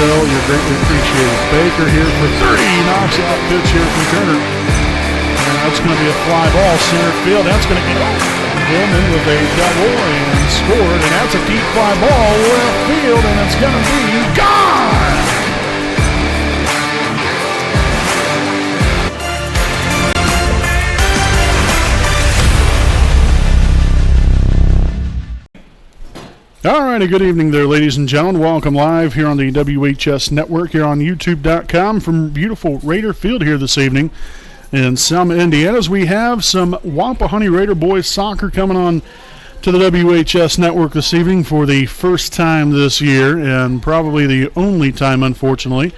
bell. You're greatly appreciated. Baker here for 30. Knocks out pitch here from Turner. And that's going to be a fly ball center field. That's going to get over. Gilman with a double and scored. And that's a deep fly ball left field. And it's going to be gone. All righty, good evening there, ladies and gentlemen. Welcome live here on the WHS Network here on YouTube.com from beautiful Raider Field here this evening in Selma, Indiana, as we have some Wapahani Raider boys soccer coming on to the WHS Network this evening for the first time this year, and probably the only time, unfortunately,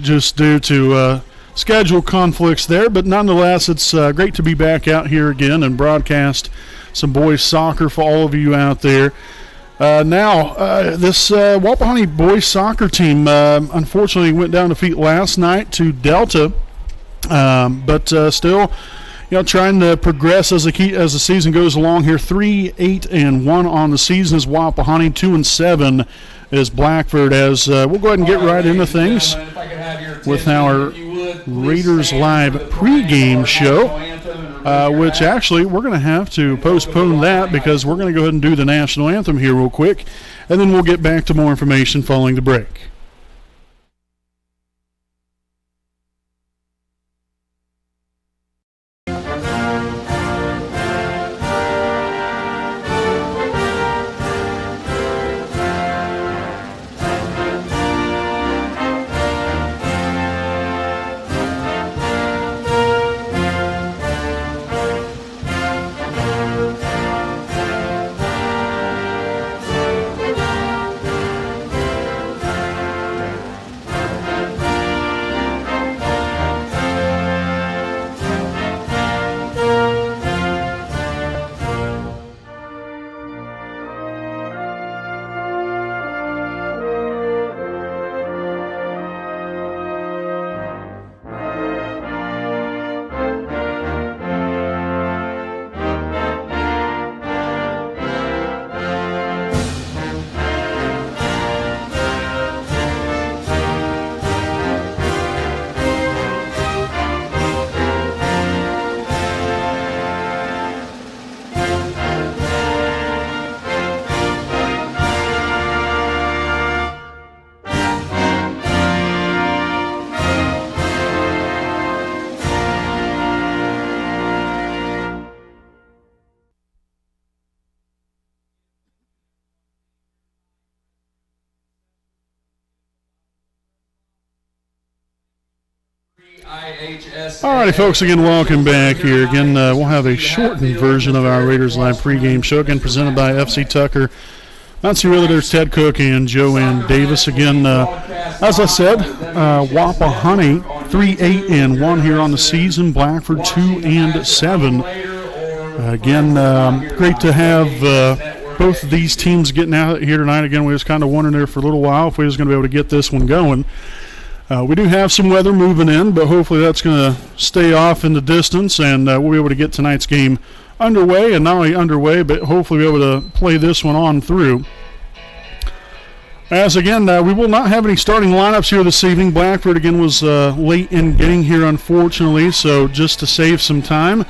just due to schedule conflicts there. But nonetheless, it's great to be back out here again and broadcast some boys soccer for all of you out there. This Wapahani boys soccer team unfortunately went down defeat last night to Delta, but still, trying to progress as the season goes along here. 3-8-1 on the season is Wapahani. 2-7 is Blackford. As we'll go ahead and get right into things with our Raiders Live pregame show. Which actually we're going to have to postpone that because we're going to go ahead and do the national anthem here real quick, and then we'll get back to more information following the break. All righty, folks, again, welcome back here. Again, we'll have a shortened version of our Raiders Live pregame show, again, presented by FC Tucker, Muncie Realtors, Ted Cook, and Joanne Davis. Again, as I said, Wapahani 3-8-1 here on the season, Blackford 2-7. Again, great to have both of these teams getting out here tonight. Again, we was kind of wondering there for a little while if we was going to be able to get this one going. We do have some weather moving in, but hopefully that's going to stay off in the distance, and we'll be able to get tonight's game underway, and not only underway, but hopefully be able to play this one on through. As again, we will not have any starting lineups here this evening. Blackford, again, was late in getting here, unfortunately, so just to save some time,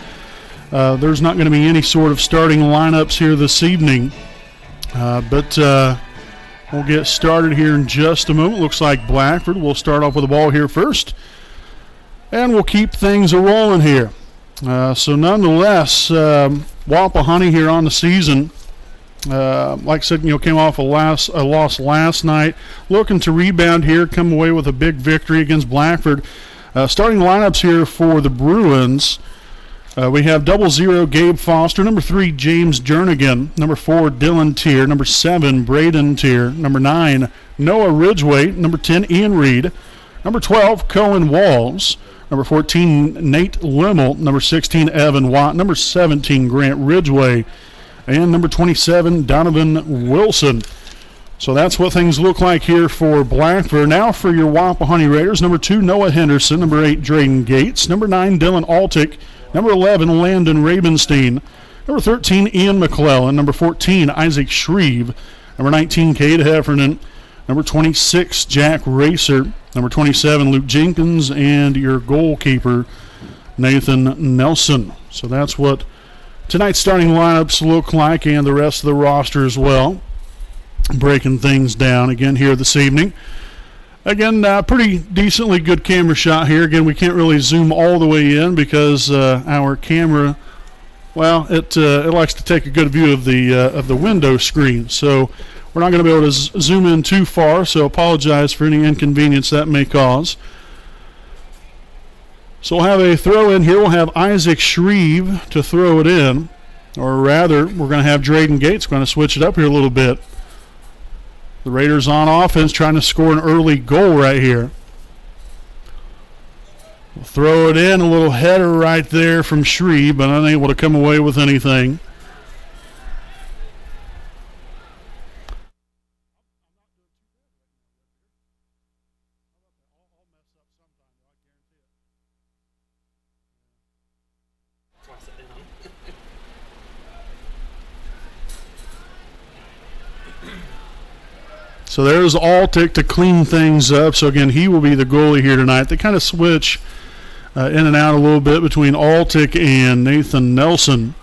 there's not going to be any sort of starting lineups here this evening. But we'll get started here in just a moment. Looks like Blackford will start off with the ball here first, and we'll keep things a-rolling here. So nonetheless, Wapahani here on the season, like I said, came off a loss last night, looking to rebound here, come away with a big victory against Blackford. Starting lineups here for the Bruins. We have 00 Gabe Foster, number 3 James Jernigan, number 4 Dylan Tier, number 7 Braden Tier, number 9 Noah Ridgway, number 10 Ian Reed, number 12 Cohen Walls, number 14 Nate Limmel, number 16 Evan Watt, number 17 Grant Ridgway, and number 27 Donovan Wilson. So that's what things look like here for Blackford. Now for your Wapahani Raiders, number 2 Noah Henderson, number 8 Drayden Gates, number 9 Dylan Altick, number 11, Landon Ravenstein. Number 13, Ian McClellan. Number 14, Isaac Shreve. Number 19, Cade Heffernan. number 26, Jack Racer, number 27, Luke Jenkins, and your goalkeeper, Nathan Nelson. So that's what tonight's starting lineups look like, and the rest of the roster as well. Breaking things down again here this evening. Again, pretty decently good camera shot here. Again, we can't really zoom all the way in because our camera, well, it likes to take a good view of the window screen. So we're not going to be able to zoom in too far, so apologize for any inconvenience that may cause. So we'll have a throw in here. We'll have Isaac Shreve to throw it in. Or rather, we're going to have Drayden Gates going to switch it up here a little bit. The Raiders on offense trying to score an early goal right here. We'll throw it in. A little header right there from Shreve, but unable to come away with anything. So there's Altick to clean things up. So again, he will be the goalie here tonight. They kind of switch in and out a little bit between Altick and Nathan Nelson.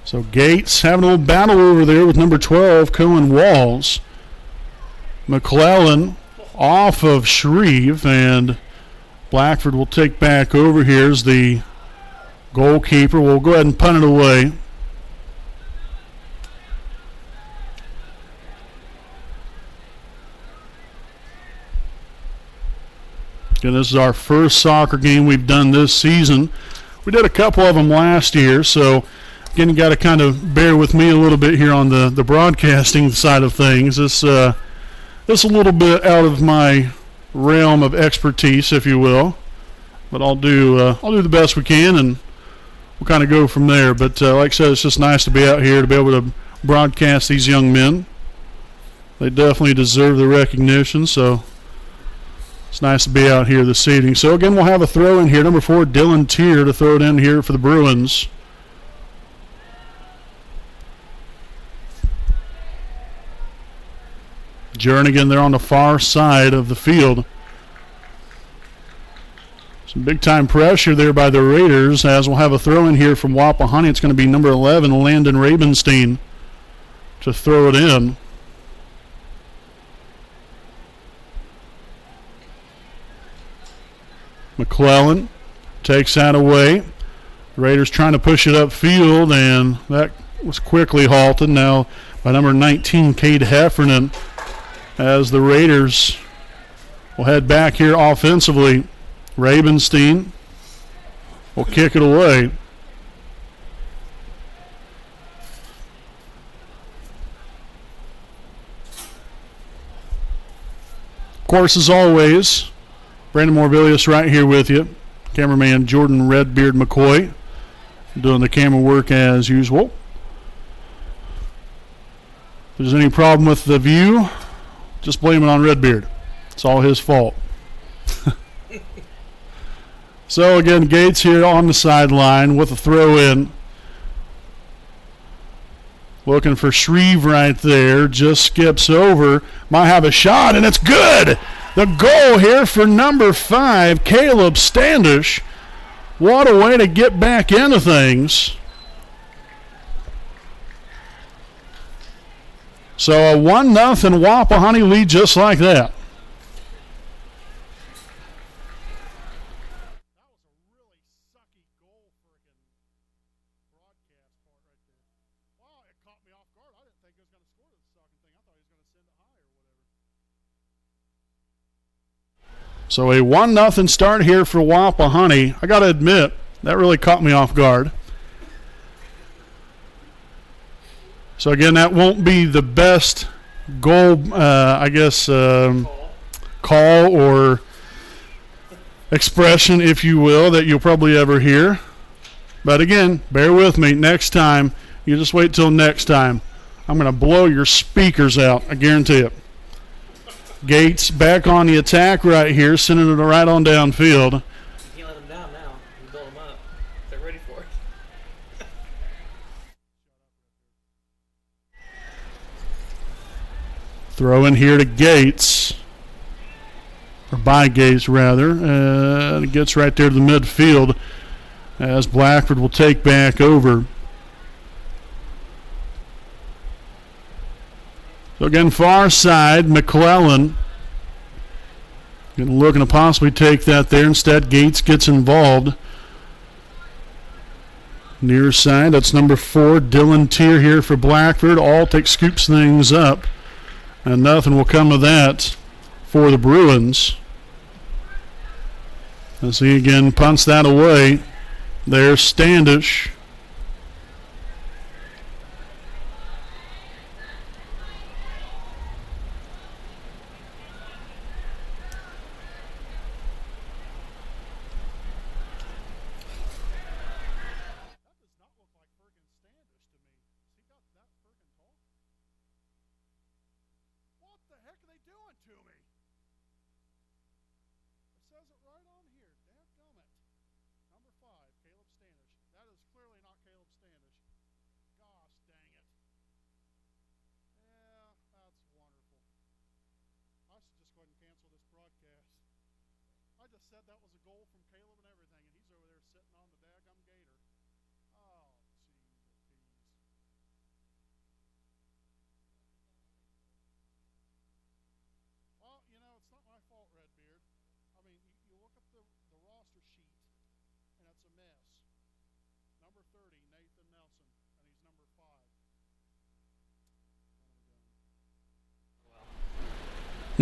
So Gates having a little battle over there with number 12, Cohen Walls. McClellan off of Shreve, and Blackford will take back over here as the goalkeeper. We'll go ahead and punt it away. Again, this is our first soccer game we've done this season. We did a couple of them last year, so again, you got to kind of bear with me a little bit here on the broadcasting side of things. This a little bit out of my realm of expertise, if you will, but I'll do the best we can, and we'll kind of go from there. But like I said, it's just nice to be out here to be able to broadcast these young men. They definitely deserve the recognition, so it's nice to be out here this evening. So again, we'll have a throw in here. Number 4, Dylan Tier to throw it in here for the Bruins. Jernigan there on the far side of the field. Some big-time pressure there by the Raiders, as we'll have a throw in here from Wapahani. It's going to be number 11, Landon Rabenstein, to throw it in. McClellan takes that away. The Raiders trying to push it upfield, and that was quickly halted now by number 19, Cade Heffernan, as the Raiders will head back here offensively. Rabenstein will kick it away. Of course, as always, Brandon Morbilius right here with you. Cameraman Jordan Redbeard McCoy doing the camera work as usual. If there's any problem with the view, just blame it on Redbeard. It's all his fault. So again, Gates here on the sideline with a throw in. Looking for Shreve right there. Just skips over. Might have a shot, and it's good. The goal here for number 5, Caleb Standish. What a way to get back into things. So a 1-0 Wapahani lead just like that. So a 1-0 start here for Wapahani. I got to admit, that really caught me off guard. So again, that won't be the best goal, call or expression, if you will, that you'll probably ever hear. But again, bear with me. Next time, you just wait till next time. I'm going to blow your speakers out, I guarantee it. Gates back on the attack right here, sending it right on downfield. You can't let them down now. You build them up. They're ready for it. Throw in here to Gates. Or by Gates, rather. And it gets right there to the midfield as Blackford will take back over. So again, far side, McClellan looking to possibly take that there. Instead, Gates gets involved. Near side, that's number 4, Dylan Tier here for Blackford. Altick scoops things up, and nothing will come of that for the Bruins. As he again punts that away. There's Standish.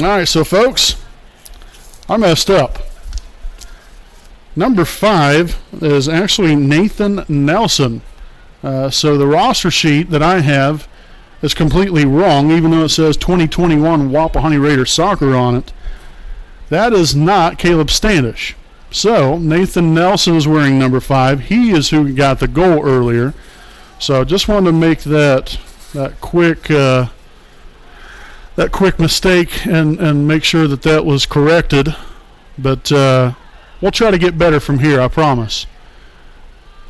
All right, so folks, I messed up. Number 5 is actually Nathan Nelson. So the roster sheet that I have is completely wrong, even though it says 2021 Wapahani Raiders soccer on it. That is not Caleb Standish. So Nathan Nelson is wearing number 5. He is who got the goal earlier. So just wanted to make that quick mistake and make sure that was corrected. But we'll try to get better from here, I promise.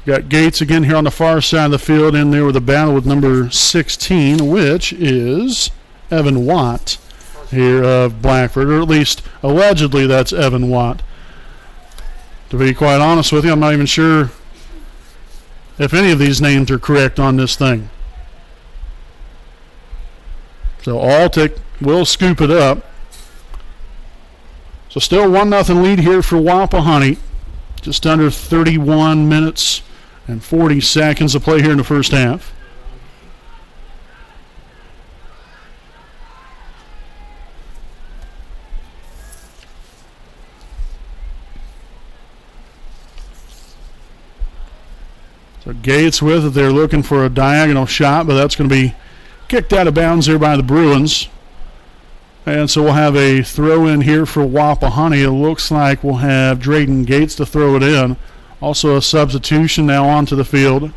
Got Gates again here on the far side of the field, in there with a battle with number 16, which is Evan Watt here of Blackford, or at least allegedly that's Evan Watt. To be quite honest with you, I'm not even sure if any of these names are correct on this thing. So Altick will scoop it up. So still 1-0 lead here for Wapahani. Just under 31 minutes and 40 seconds to play here in the first half. So Gates with it. They're looking for a diagonal shot, but that's going to be kicked out of bounds there by the Bruins. And so we'll have a throw in here for Wapahani. It looks like we'll have Drayden Gates to throw it in. Also a substitution now onto the field.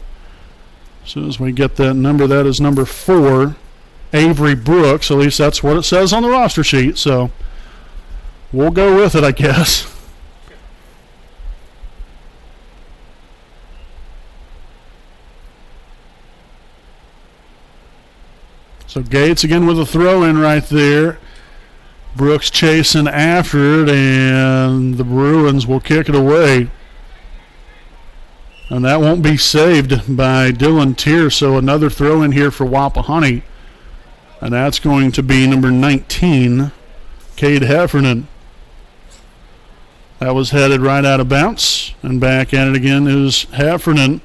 As soon as we get that number, that is number 4, Avery Brooks. At least that's what it says on the roster sheet. So we'll go with it, I guess. So Gates again with a throw in right there. Brooks chasing after it, and the Bruins will kick it away. And that won't be saved by Dylan Tier, so another throw in here for Wapahani. And that's going to be number 19, Cade Heffernan. That was headed right out of bounds, and back at it again is Heffernan.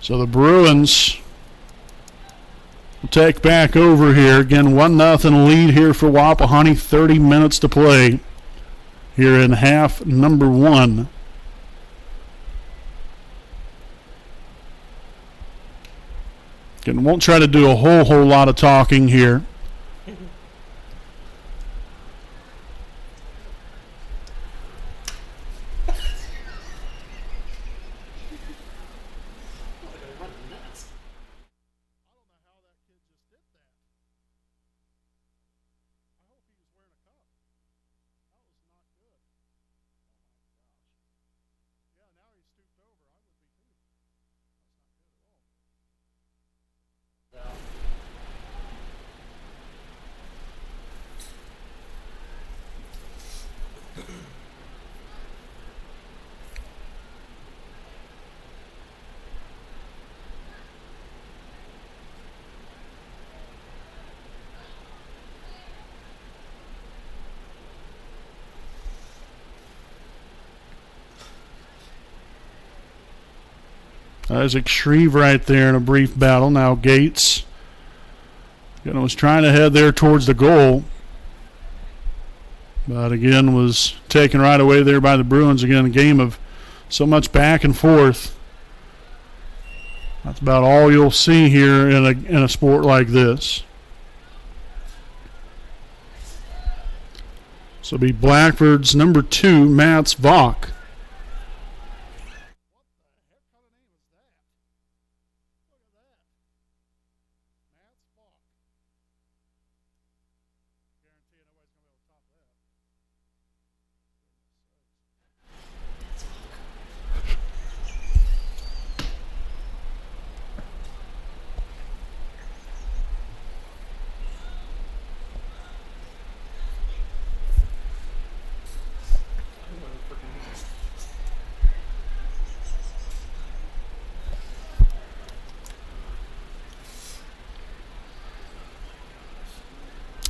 So the Bruins will take back over here. Again, 1-0 lead here for Wapahani. 30 minutes to play here in half number 1. Again, won't try to do a whole lot of talking here. Isaac Shreve right there in a brief battle. Now Gates was trying to head there towards the goal, but again was taken right away there by the Bruins. Again, a game of so much back and forth. That's about all you'll see here in a sport like this. So it'll be Blackford's number 2, Mats Vok.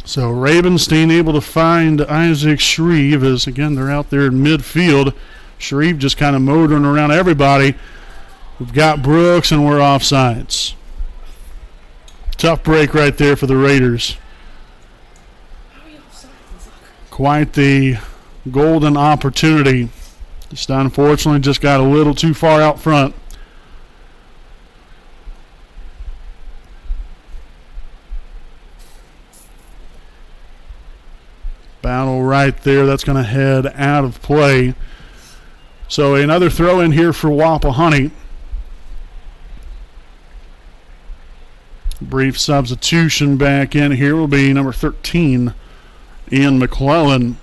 So Ravenstein able to find Isaac Shreve as, again, they're out there in midfield. Shreve just kind of motoring around everybody. We've got Brooks and we're offsides. Tough break right there for the Raiders. Quite the golden opportunity. Just unfortunately just got a little too far out front. Battle right there. That's going to head out of play. So another throw in here for Wapahani. Brief substitution back in here will be number 13, Ian McClellan.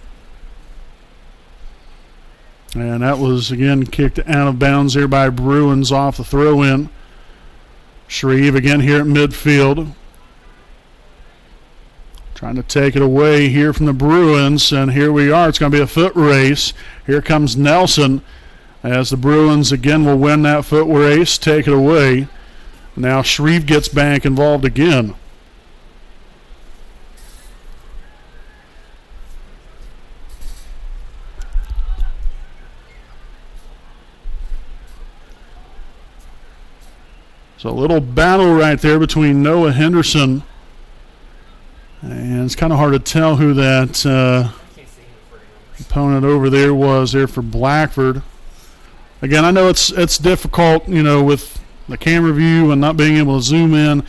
And that was, again, kicked out of bounds there by Bruins off the throw-in. Shreve again here at midfield. Trying to take it away here from the Bruins, and here we are. It's going to be a foot race. Here comes Nelson as the Bruins again will win that foot race, take it away. Now Shreve gets back involved again. So a little battle right there between Noah Henderson. And it's kind of hard to tell who that opponent over there was there for Blackford. Again, I know it's difficult, with the camera view and not being able to zoom in.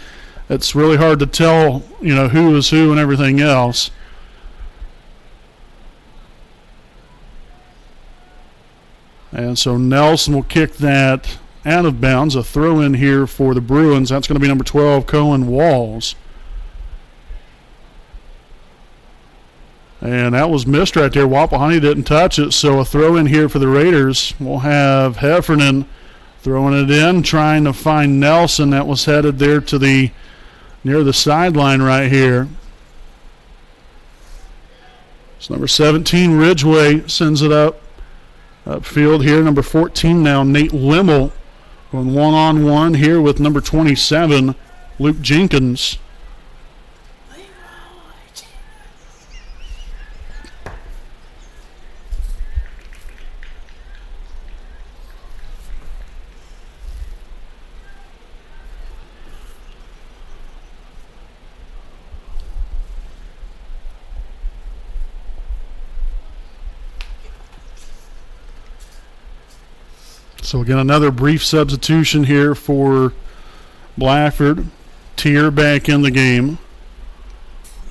It's really hard to tell, who is who and everything else. And so Nelson will kick that out of bounds. A throw in here for the Bruins. That's going to be number 12, Cohen Walls. And that was missed right there. Wapahani didn't touch it, so a throw in here for the Raiders. We'll have Heffernan throwing it in, trying to find Nelson. That was headed there to near the sideline right here. So number 17, Ridgway, sends it upfield here. Number 14 now, Nate Limmel, going one-on-one here with number 27, Luke Jenkins. So again, another brief substitution here for Blackford. Tier back in the game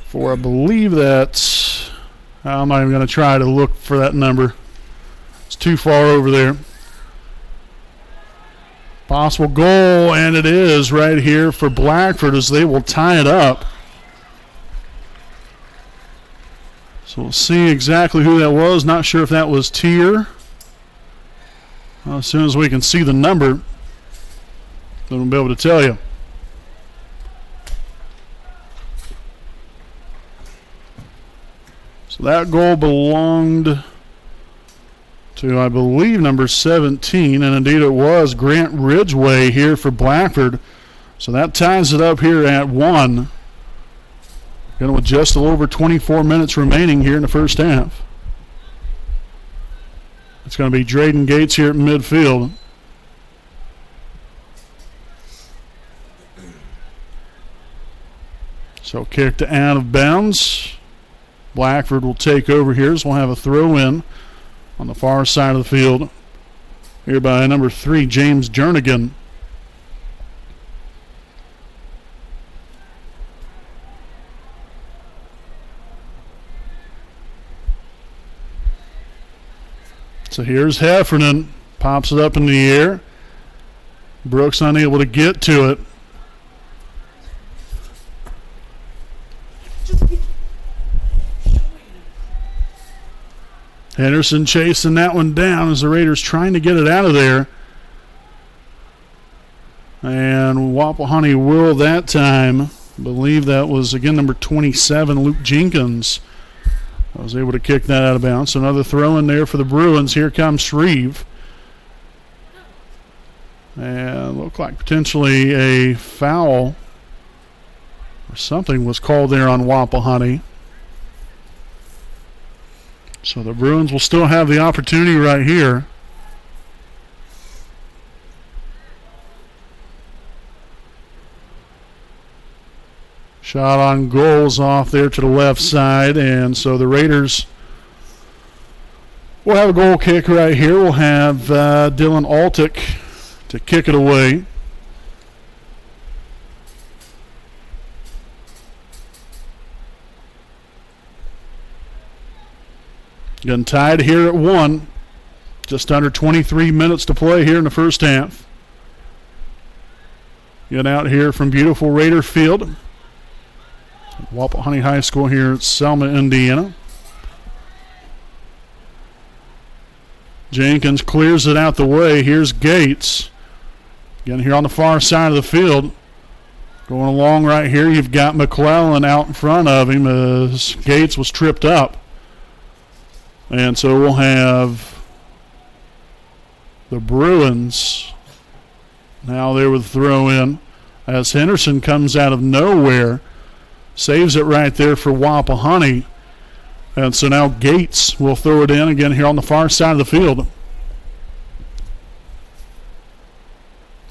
for, I believe that's, I'm not even going to try to look for that number. It's too far over there. Possible goal, and it is right here for Blackford as they will tie it up. So we'll see exactly who that was. Not sure if that was Tier. Well, as soon as we can see the number, then we'll be able to tell you. So that goal belonged to, I believe, number 17, and indeed it was Grant Ridgway here for Blackford. So that ties it up here at 1. Again, with just a little over 24 minutes remaining here in the first half. It's going to be Drayden Gates here at midfield. So kicked out of bounds. Blackford will take over here, so we'll have a throw in on the far side of the field. Here by number 3, James Jernigan. So here's Heffernan. Pops it up in the air. Brooks unable to get to it. Henderson chasing that one down as the Raiders trying to get it out of there. And Wapahani will that time. I believe that was, again, number 27, Luke Jenkins. I was able to kick that out of bounds. So another throw in there for the Bruins. Here comes Shreve. And looked like potentially a foul or something was called there on Wapahani. So the Bruins will still have the opportunity right here. Shot on goals off there to the left side, and so the Raiders will have a goal kick right here. We'll have Dylan Altick to kick it away. Getting tied here at 1. Just under 23 minutes to play here in the first half. Get out here from beautiful Raider Field. Wapahani High School here at Selma, Indiana. Jenkins clears it out the way. Here's Gates. Again here on the far side of the field. Going along right here, you've got McClellan out in front of him as Gates was tripped up. And so we'll have the Bruins now there with the throw in as Henderson comes out of nowhere. Saves it right there for Wapahani. And so now Gates will throw it in again here on the far side of the field.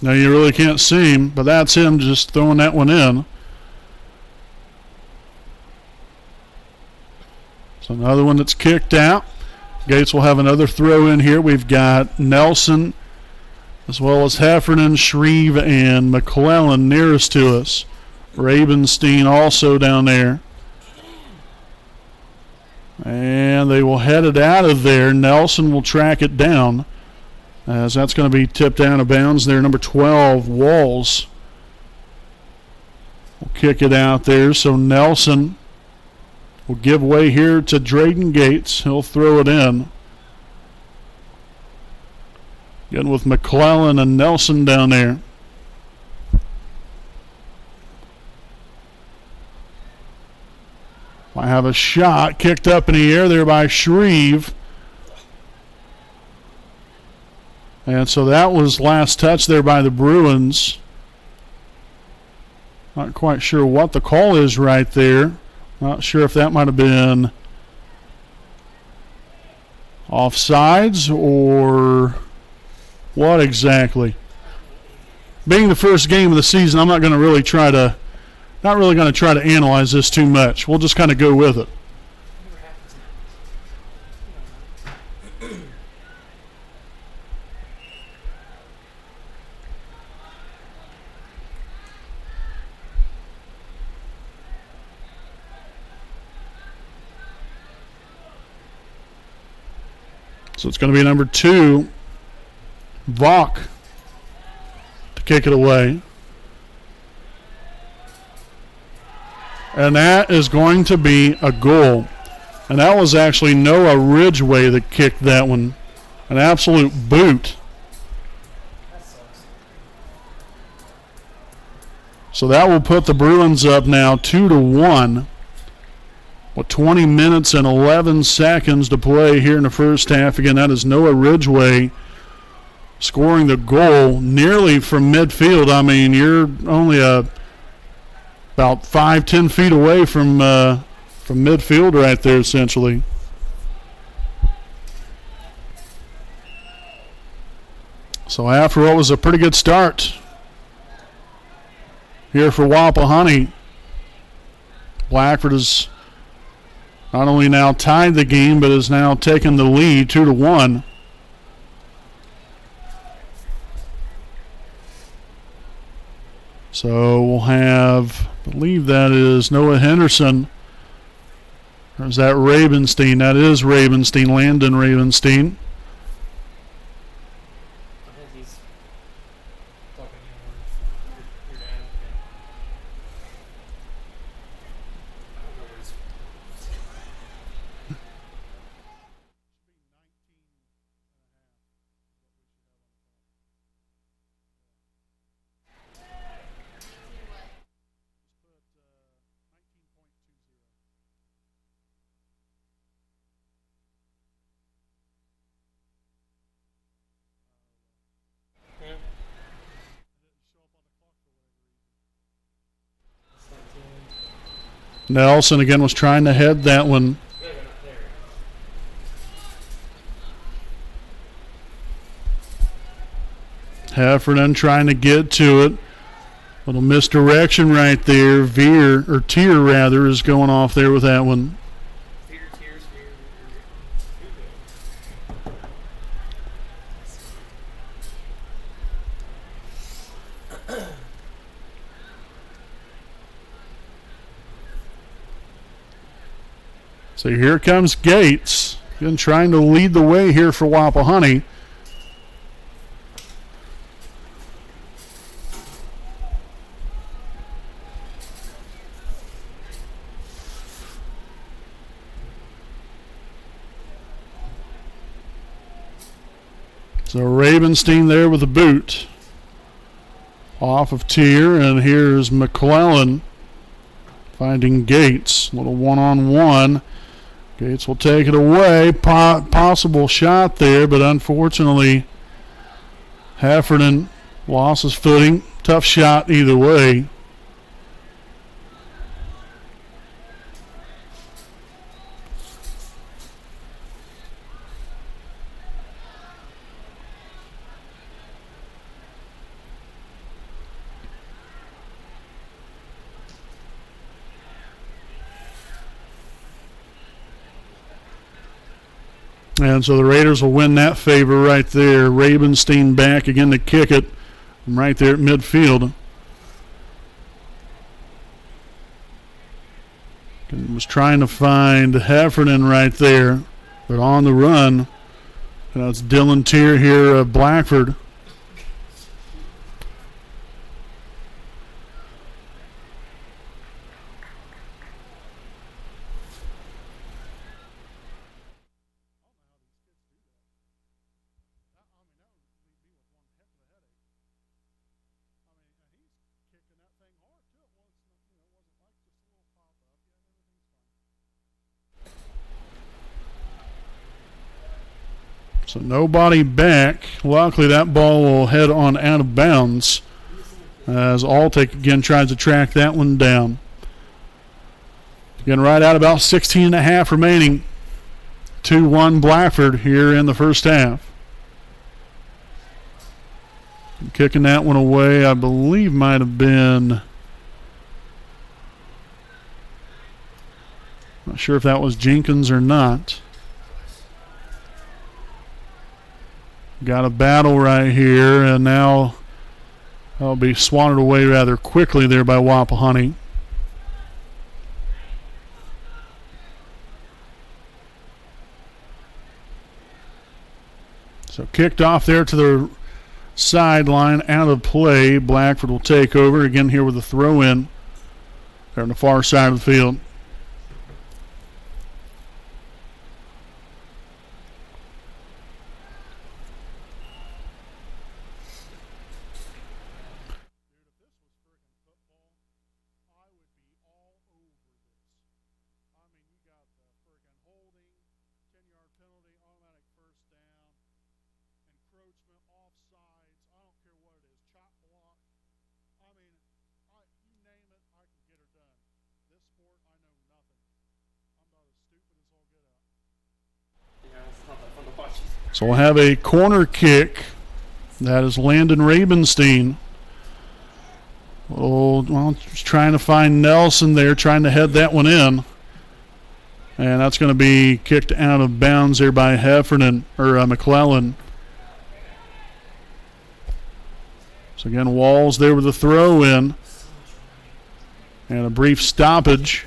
Now you really can't see him, but that's him just throwing that one in. So another one that's kicked out. Gates will have another throw in here. We've got Nelson as well as Heffernan, Shreve, and McClellan nearest to us. Ravenstein also down there. And they will head it out of there. Nelson will track it down as that's going to be tipped out of bounds there. Number 12, Walls, will kick it out there. So Nelson will give way here to Drayden Gates. He'll throw it in. Getting with McClellan and Nelson down there. I have a shot kicked up in the air there by Shreve. And so that was last touch there by the Bruins. Not quite sure what the call is right there. Not sure if that might have been offsides or what exactly. Being the first game of the season, I'm not going to really try to analyze this too much. We'll just kind of go with it. So it's going to be number 2, Vaughn, to kick it away. And that is going to be a goal. And that was actually Noah Ridgway that kicked that one. An absolute boot. So that will put the Bruins up now 2-1. With 20 minutes and 11 seconds to play here in the first half. Again, that is Noah Ridgway scoring the goal nearly from midfield. I mean, you're only about 5-10 feet away from midfield right there, essentially. So after what was a pretty good start here for Wapahani, Blackford has not only now tied the game, but has now taken the lead 2-1. So we'll have, I believe that is Noah Henderson. Or is that Ravenstein? That is Ravenstein, Landon Ravenstein. Nelson again was trying to head that one. Heffernan trying to get to it. Little misdirection right there. Tier rather, is going off there with that one. So here comes Gates, again trying to lead the way here for Wapahani. So Ravenstein there with the boot off of Tier, and here's McClellan finding Gates. Little one-on-one. Gates will take it away. Possible shot there, but unfortunately Heffernan lost his footing. Tough shot either way. And so the Raiders will win that favor right there. Ravenstein back again to kick it from right there at midfield. And was trying to find Heffernan right there, but on the run. That's Dylan Tier here of Blackford. So nobody back. Luckily that ball will head on out of bounds as Altic again tries to track that one down. Again, right out about 16 and a half remaining. 2-1 Blackford here in the first half. Kicking that one away, I believe might have been, not sure if that was Jenkins or not. Got a battle right here, and now that'll be swatted away rather quickly there by Wapahani. So kicked off there to the sideline, out of play. Blackford will take over again here with a throw in there on the far side of the field. So we'll have a corner kick. That is Landon Ravenstein. Oh, well, just trying to find Nelson there, trying to head that one in. And that's going to be kicked out of bounds there by Heffernan, or McClellan. So again, Walls there with the throw in. And a brief stoppage.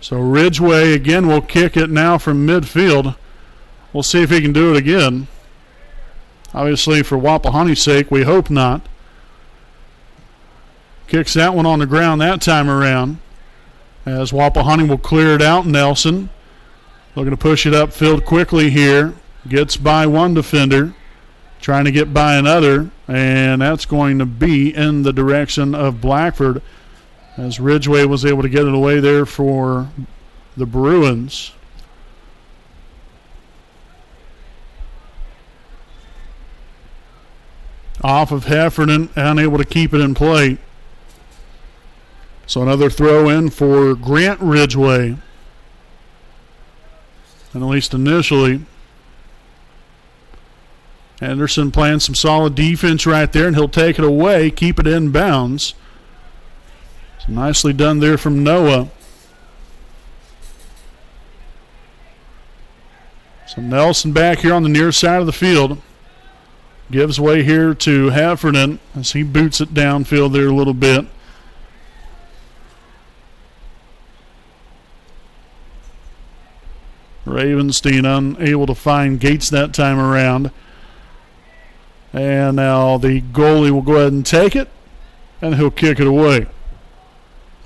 So Ridgway again will kick it now from midfield. We'll see if he can do it again. Obviously, for Wapahani's sake, we hope not. Kicks that one on the ground that time around. As Wapahani will clear it out. Nelson looking to push it upfield quickly here. Gets by one defender. Trying to get by another. And that's going to be in the direction of Blackford. As Ridgway was able to get it away there for the Bruins. Off of Heffernan, unable to keep it in play. So another throw in for Grant Ridgway. And at least initially. Anderson playing some solid defense right there, and he'll take it away, keep it in bounds. So nicely done there from Noah. So Nelson back here on the near side of the field. Gives way here to Heffernan as he boots it downfield there a little bit. Ravenstein unable to find Gates that time around. And now the goalie will go ahead and take it, and he'll kick it away.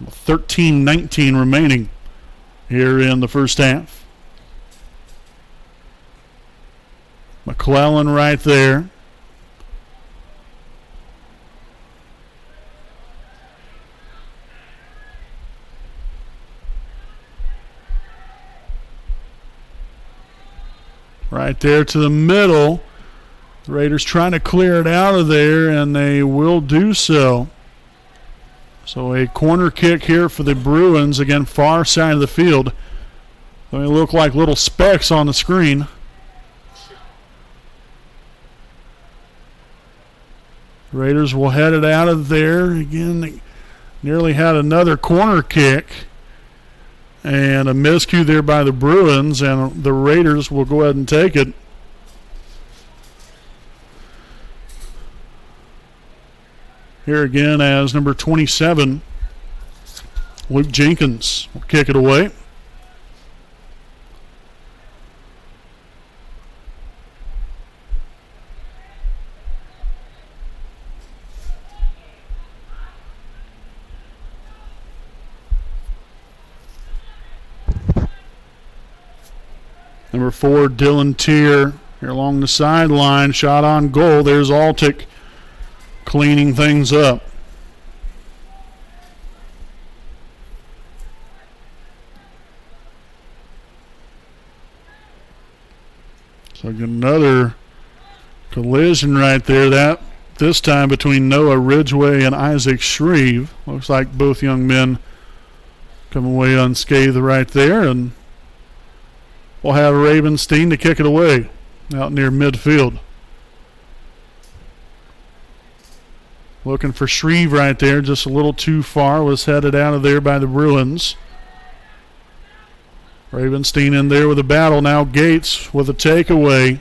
13-19 remaining here in the first half. McClellan right there. Right there to the middle. The Raiders trying to clear it out of there, and they will do so. So a corner kick here for the Bruins. Again, far side of the field. They look like little specks on the screen. Raiders will head it out of there. Again, they nearly had another corner kick. And a miscue there by the Bruins, and the Raiders will go ahead and take it. Here again as number 27, Luke Jenkins will kick it away. Number 4, Dylan Tier here along the sideline. Shot on goal. There's Altick cleaning things up. So another collision right there. That this time between Noah Ridgway and Isaac Shreve. Looks like both young men come away unscathed right there, and we'll have Ravenstein to kick it away out near midfield. Looking for Shreve right there, just a little too far. Was headed out of there by the Bruins. Ravenstein in there with a battle. Now Gates with a takeaway.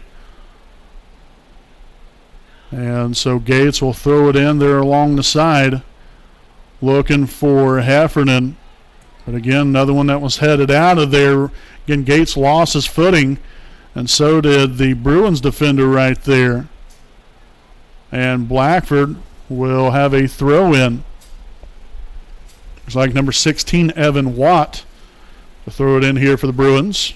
And so Gates will throw it in there along the side. Looking for Heffernan. But again, another one that was headed out of there. Again, Gates lost his footing, and so did the Bruins defender right there. And Blackford will have a throw-in. Looks like number 16, Evan Watt, to throw it in here for the Bruins.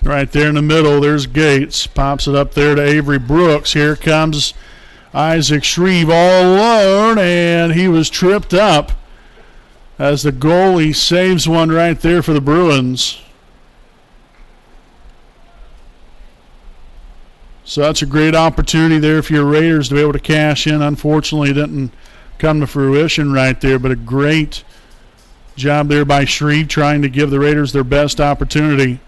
Right there in the middle, there's Gates. Pops it up there to Avery Brooks. Here comes Isaac Shreve all alone, and he was tripped up. as the goalie saves one right there for the Bruins. So that's a great opportunity there for your Raiders to be able to cash in. Unfortunately, it didn't come to fruition right there, but a great job there by Shreve trying to give the Raiders their best opportunity.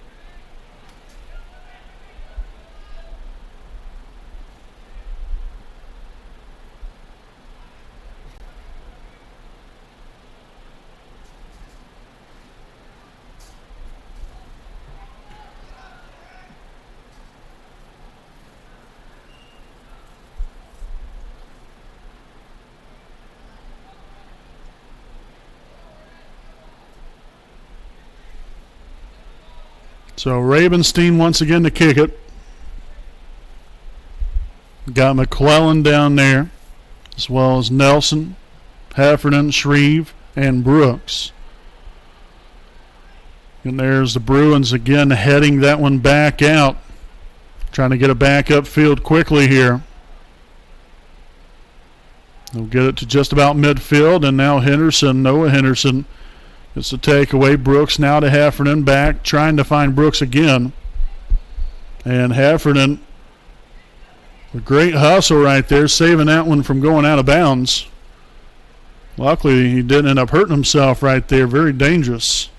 So Ravenstein once again to kick it. Got McClellan down there, as well as Nelson, Heffernan, Shreve, and Brooks. And there's the Bruins again heading that one back out. Trying to get it back upfield quickly here. They'll get it to just about midfield, and now Noah Henderson, it's a takeaway. Brooks now to Heffernan, back, trying to find Brooks again. And Heffernan, a great hustle right there, saving that one from going out of bounds. Luckily, he didn't end up hurting himself right there. Very dangerous.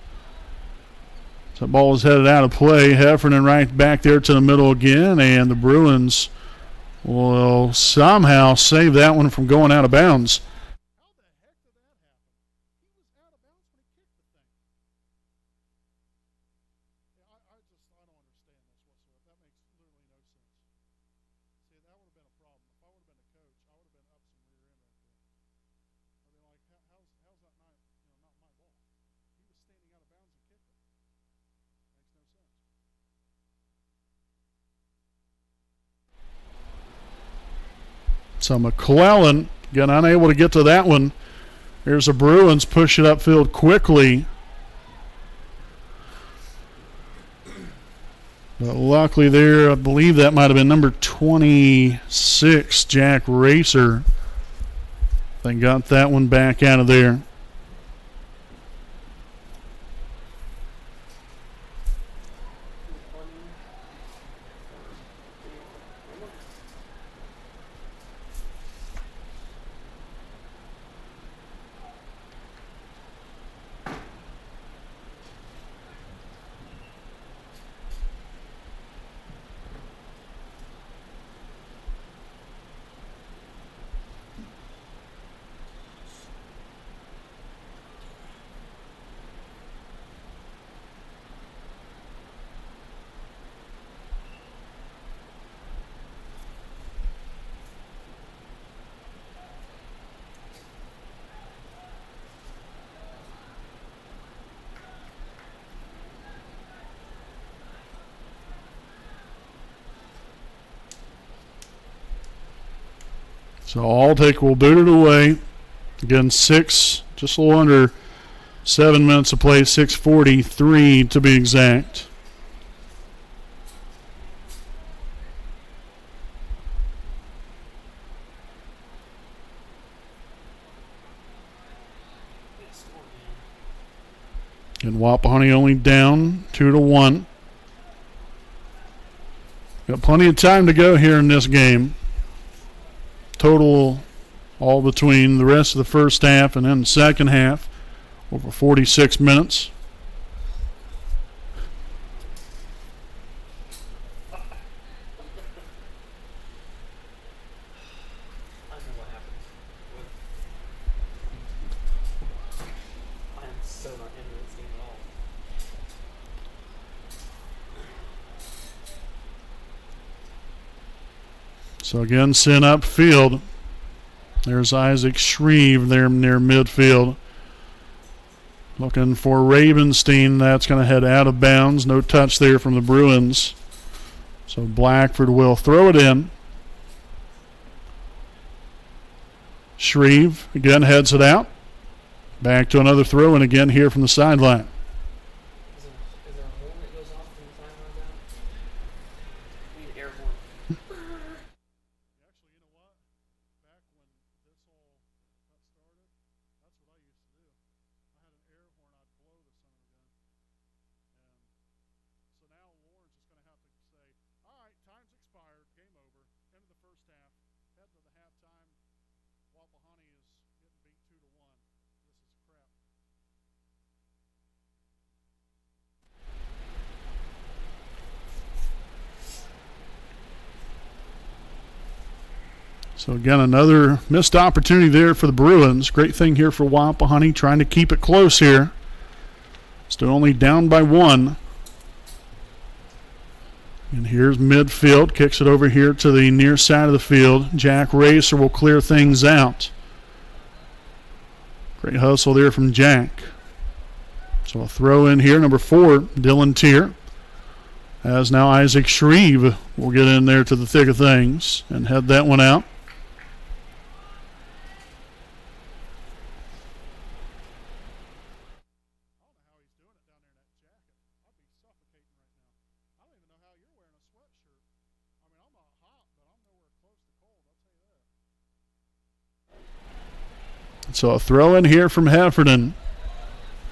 So that ball was headed out of play. Heffernan right back there to the middle again, and the Bruins will somehow save that one from going out of bounds. So McClellan, again, unable to get to that one. Here's the Bruins push it upfield quickly. But luckily there, I believe that might have been number 26, Jack Racer. They got that one back out of there. So Altic will boot it away. Again, just a little under 7 minutes to play, 6:43 to be exact. And Wapahani only down 2-1. Got plenty of time to go here in this game. Total all between the rest of the first half and then the second half, over 46 minutes. So again, sent upfield. There's Isaac Shreve there near midfield. Looking for Ravenstein. That's going to head out of bounds. No touch there from the Bruins. So Blackford will throw it in. Shreve again heads it out. Back to another throw in again here from the sideline. Is there a horn that goes off from the sideline now? We need an air horn. Actually, you know what? Back when this all got started, that's what I used to do. I So again, another missed opportunity there for the Bruins. Great thing here for Wapahani, trying to keep it close here. Still only down by 1. And here's midfield, kicks it over here to the near side of the field. Jack Racer will clear things out. Great hustle there from Jack. So a throw in here, number 4, Dylan Tier. As now Isaac Shreve will get in there to the thick of things and head that one out. So a throw in here from Heffernan.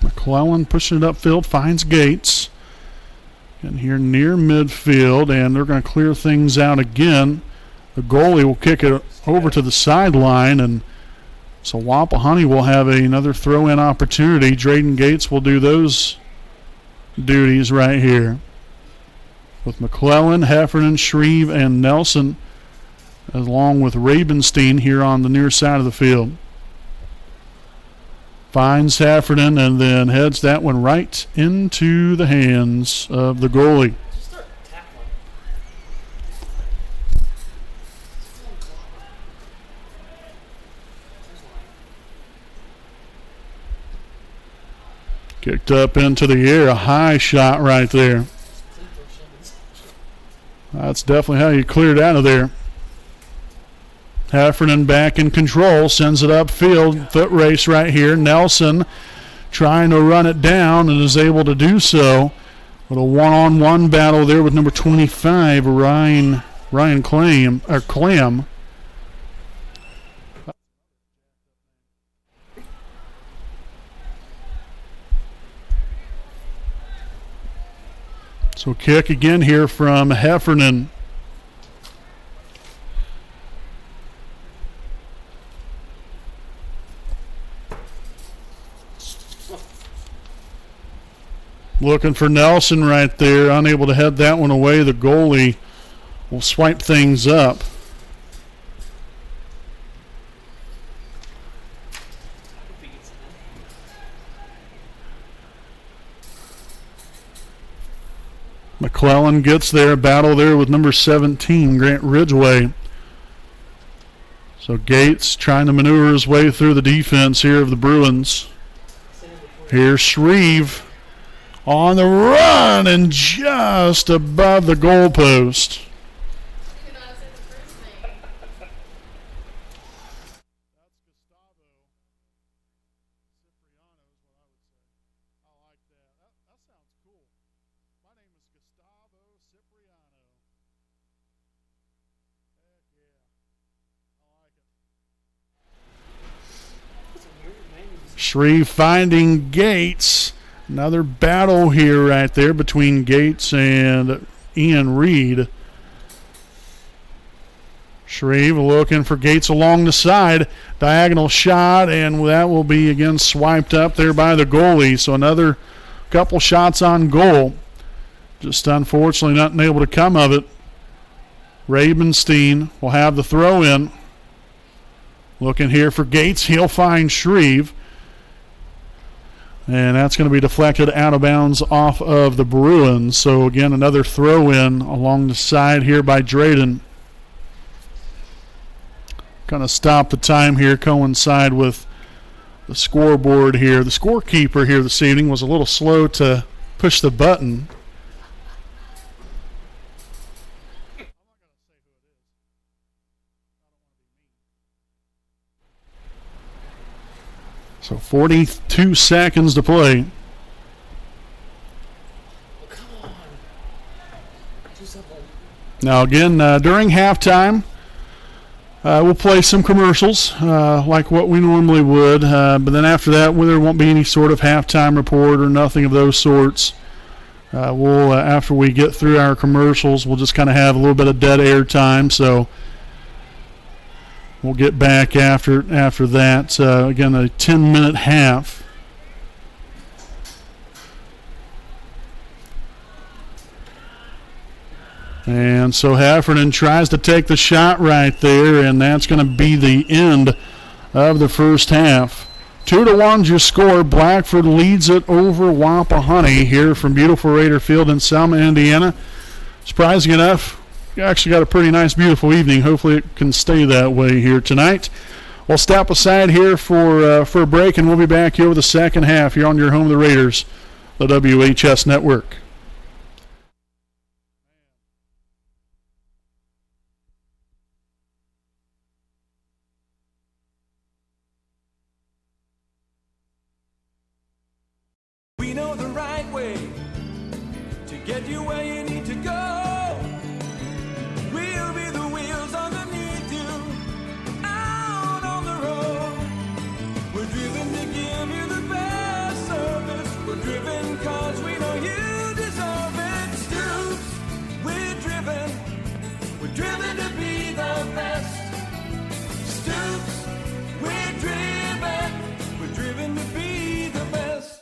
McClellan pushing it upfield, finds Gates. And here near midfield, and they're going to clear things out again. The goalie will kick it over to the sideline, and so Wapahani will have another throw-in opportunity. Drayden Gates will do those duties right here. With McClellan, Heffernan, Shreve, and Nelson, along with Rabenstein here on the near side of the field. Finds Heffernan and then heads that one right into the hands of the goalie. Kicked up into the air, a high shot right there. That's definitely how you cleared out of there. Heffernan back in control, sends it upfield, foot race right here. Nelson trying to run it down and is able to do so. With a one-on-one battle there with number 25, Ryan Clam. So kick again here from Heffernan. Looking for Nelson right there, unable to head that one away. The goalie will swipe things up. McClellan gets there, battle there with number 17, Grant Ridgway. So Gates trying to maneuver his way through the defense here of the Bruins. Here's Shreve on the run and just above the goalpost. Shreve finding Gates. Another battle here right there between Gates and Ian Reed. Shreve looking for Gates along the side. Diagonal shot, and that will be again swiped up there by the goalie. So another couple shots on goal. Just unfortunately not able to come of it. Rabenstein will have the throw in. Looking here for Gates. He'll find Shreve. And that's going to be deflected out of bounds off of the Bruins. So again, another throw in along the side here by Drayden. Kind of stop the time here, coincide with the scoreboard here. The scorekeeper here this evening was a little slow to push the button. So 42 seconds to play. Come on. Do something. Now again, during halftime, we'll play some commercials like what we normally would. But then after that, there won't be any sort of halftime report or nothing of those sorts. We'll after we get through our commercials, we'll just kind of have a little bit of dead air time. So we'll get back after that. Again, a 10-minute half. And so Heffernan tries to take the shot right there, and that's going to be the end of the first half. 2-1 your score. Blackford leads it over Wapahani here from beautiful Raider Field in Selma, Indiana. Surprising enough, you actually got a pretty nice, beautiful evening. Hopefully it can stay that way here tonight. We'll step aside here for a break, and we'll be back here with the second half here on your home of the Raiders, the WHS Network. We know the right way to get you where you need to go. We'll be the wheels underneath you, out on the road. We're driven to give you the best service. We're driven cause we know you deserve it. Stoops, we're driven to be the best. Stoops, we're driven to be the best.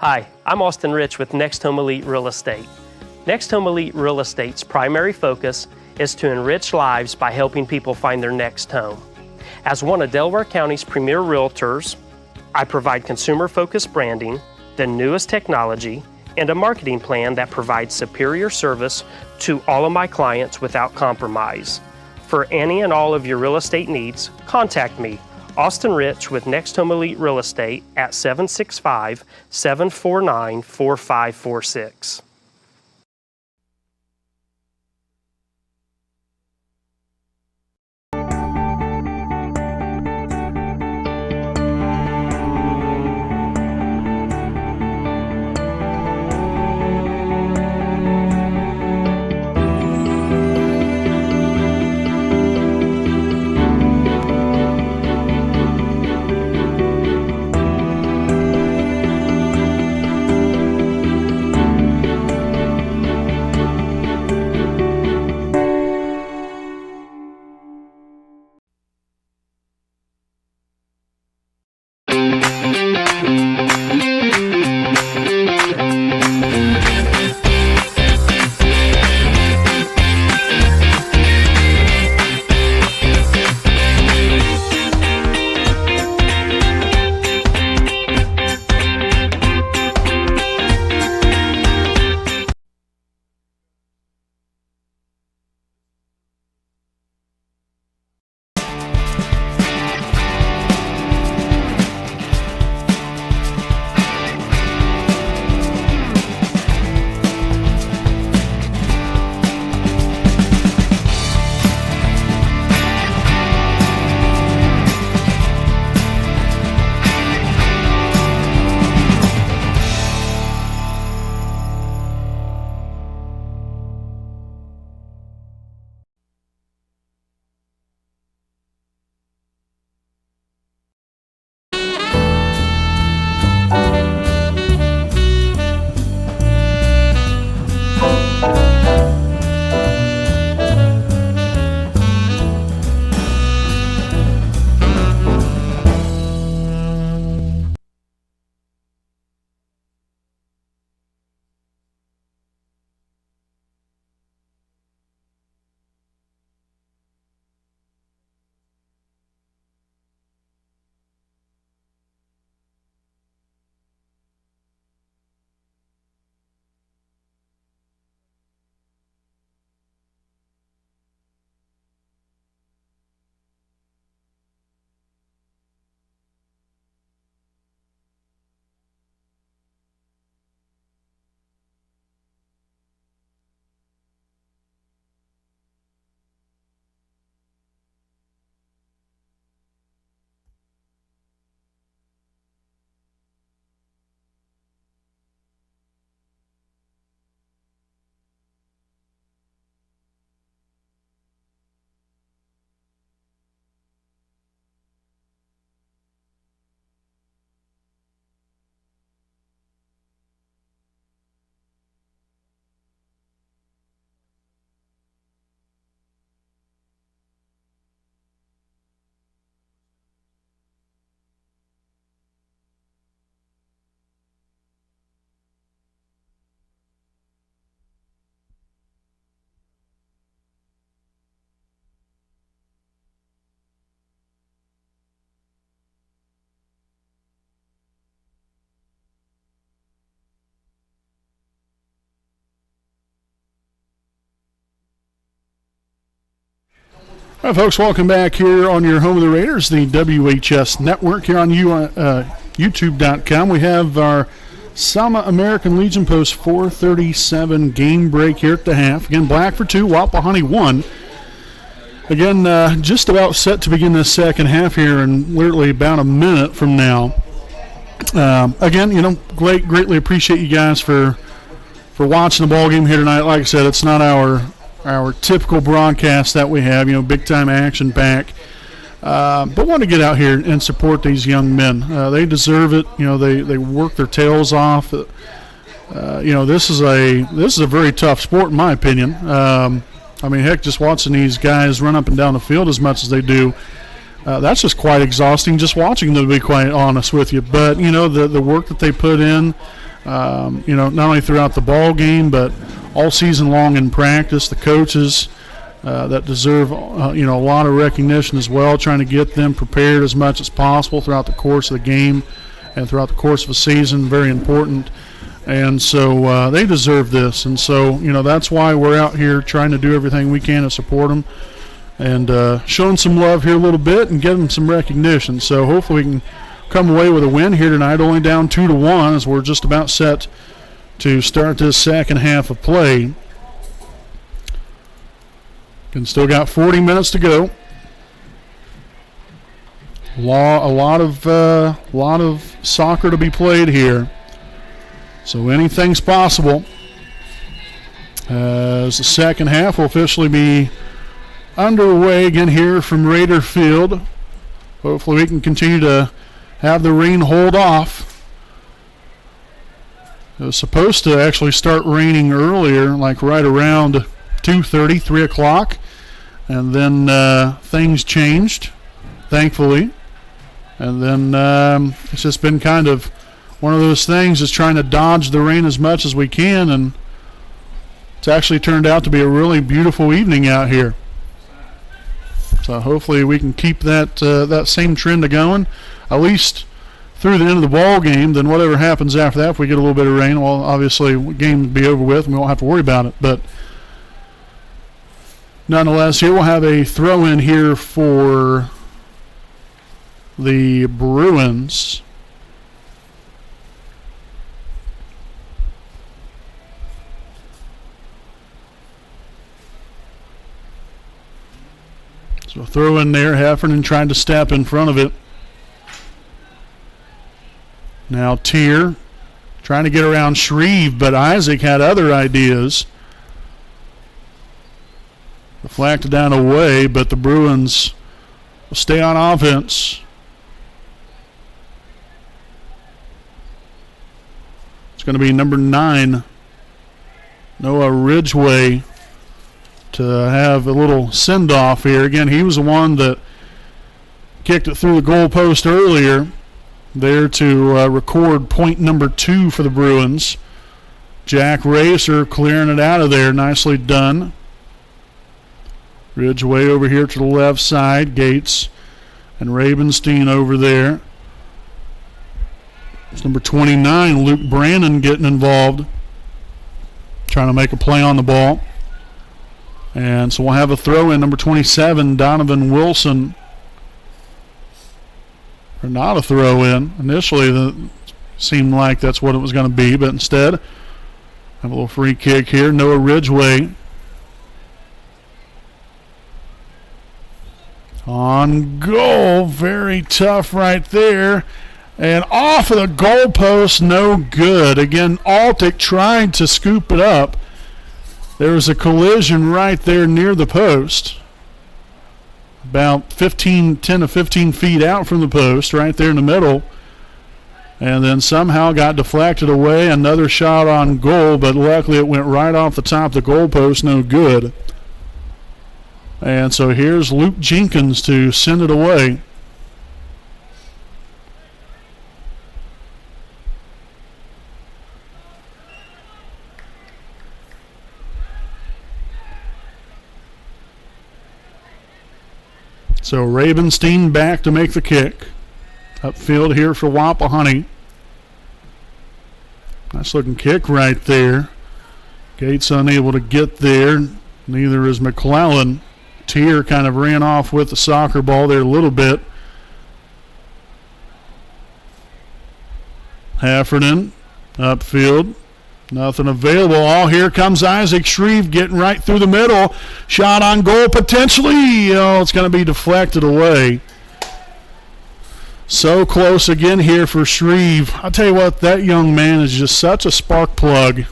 Hi, I'm Austin Rich with Next Home Elite Real Estate. Next Home Elite Real Estate's primary focus is to enrich lives by helping people find their next home. As one of Delaware County's premier realtors, I provide consumer-focused branding, the newest technology, and a marketing plan that provides superior service to all of my clients without compromise. For any and all of your real estate needs, contact me, Austin Rich with Next Home Elite Real Estate at 765-749-4546. All right, folks, welcome back here on your home of the Raiders, the WHS Network here on YouTube.com. We have our Selma American Legion Post 437 game break here at the half. Again, Blackford 2, Wapahani 1. Again, just about set to begin this second half here in literally about a minute from now. Again, greatly appreciate you guys for watching the ball game here tonight. Like I said, it's not our typical broadcast that we have, big time action pack. But want to get out here and support these young men. They deserve it. They work their tails off. This is a very tough sport in my opinion. Heck, just watching these guys run up and down the field as much as they do, that's just quite exhausting just watching them, to be quite honest with you. But, the work that they put in, not only throughout the ball game, but all season long in practice, the coaches that deserve, a lot of recognition as well, trying to get them prepared as much as possible throughout the course of the game and throughout the course of a season. Very important. And so they deserve this. And so, that's why we're out here trying to do everything we can to support them and showing some love here a little bit and getting them some recognition. So hopefully we can come away with a win here tonight, only down 2-1 as we're just about set to start this second half of play. And still got 40 minutes to go. A lot of soccer to be played here. So anything's possible. As the second half will officially be underway again here from Raider Field. Hopefully we can continue to have the rain hold off. It was supposed to actually start raining earlier, like right around 2:30, 3 o'clock. And then things changed, thankfully. And then it's just been kind of one of those things, is trying to dodge the rain as much as we can. And it's actually turned out to be a really beautiful evening out here. So hopefully we can keep that same trend going, at least through the end of the ball game. Then whatever happens after that, if we get a little bit of rain, well, obviously the game will be over with and we won't have to worry about it. But nonetheless, here we'll have a throw-in here for the Bruins. So throw in there, Heffernan trying to step in front of it. Now Tier trying to get around Shreve, but Isaac had other ideas. Deflected down away, but the Bruins will stay on offense. It's going to be number 9, Noah Ridgway, to have a little send-off here. Again, he was the one that kicked it through the goal post earlier, there to record point number 2 for the Bruins. Jack Racer clearing it out of there. Nicely done. Ridgway over here to the left side. Gates and Ravenstein over there. It's number 29, Luke Brannon, getting involved, trying to make a play on the ball. And so we'll have a throw in, number 27, Donovan Wilson. Or not a throw in. Initially, it seemed like that's what it was going to be, but instead, have a little free kick here. Noah Ridgway on goal. Very tough right there. And off of the goalpost, no good. Again, Altick tried to scoop it up. There was a collision right there near the post. About 10 to 15 feet out from the post, right there in the middle. And then somehow got deflected away. Another shot on goal, but luckily it went right off the top of the goalpost, no good. And so here's Luke Jenkins to send it away. So Ravenstein back to make the kick. Upfield here for Wapahani. Nice looking kick right there. Gates unable to get there. Neither is McClellan. Tier kind of ran off with the soccer ball there a little bit. Heffernan upfield. Nothing available. Oh, here comes Isaac Shreve getting right through the middle. Shot on goal potentially. Oh, it's going to be deflected away. So close again here for Shreve. I'll tell you what, that young man is just such a spark plug.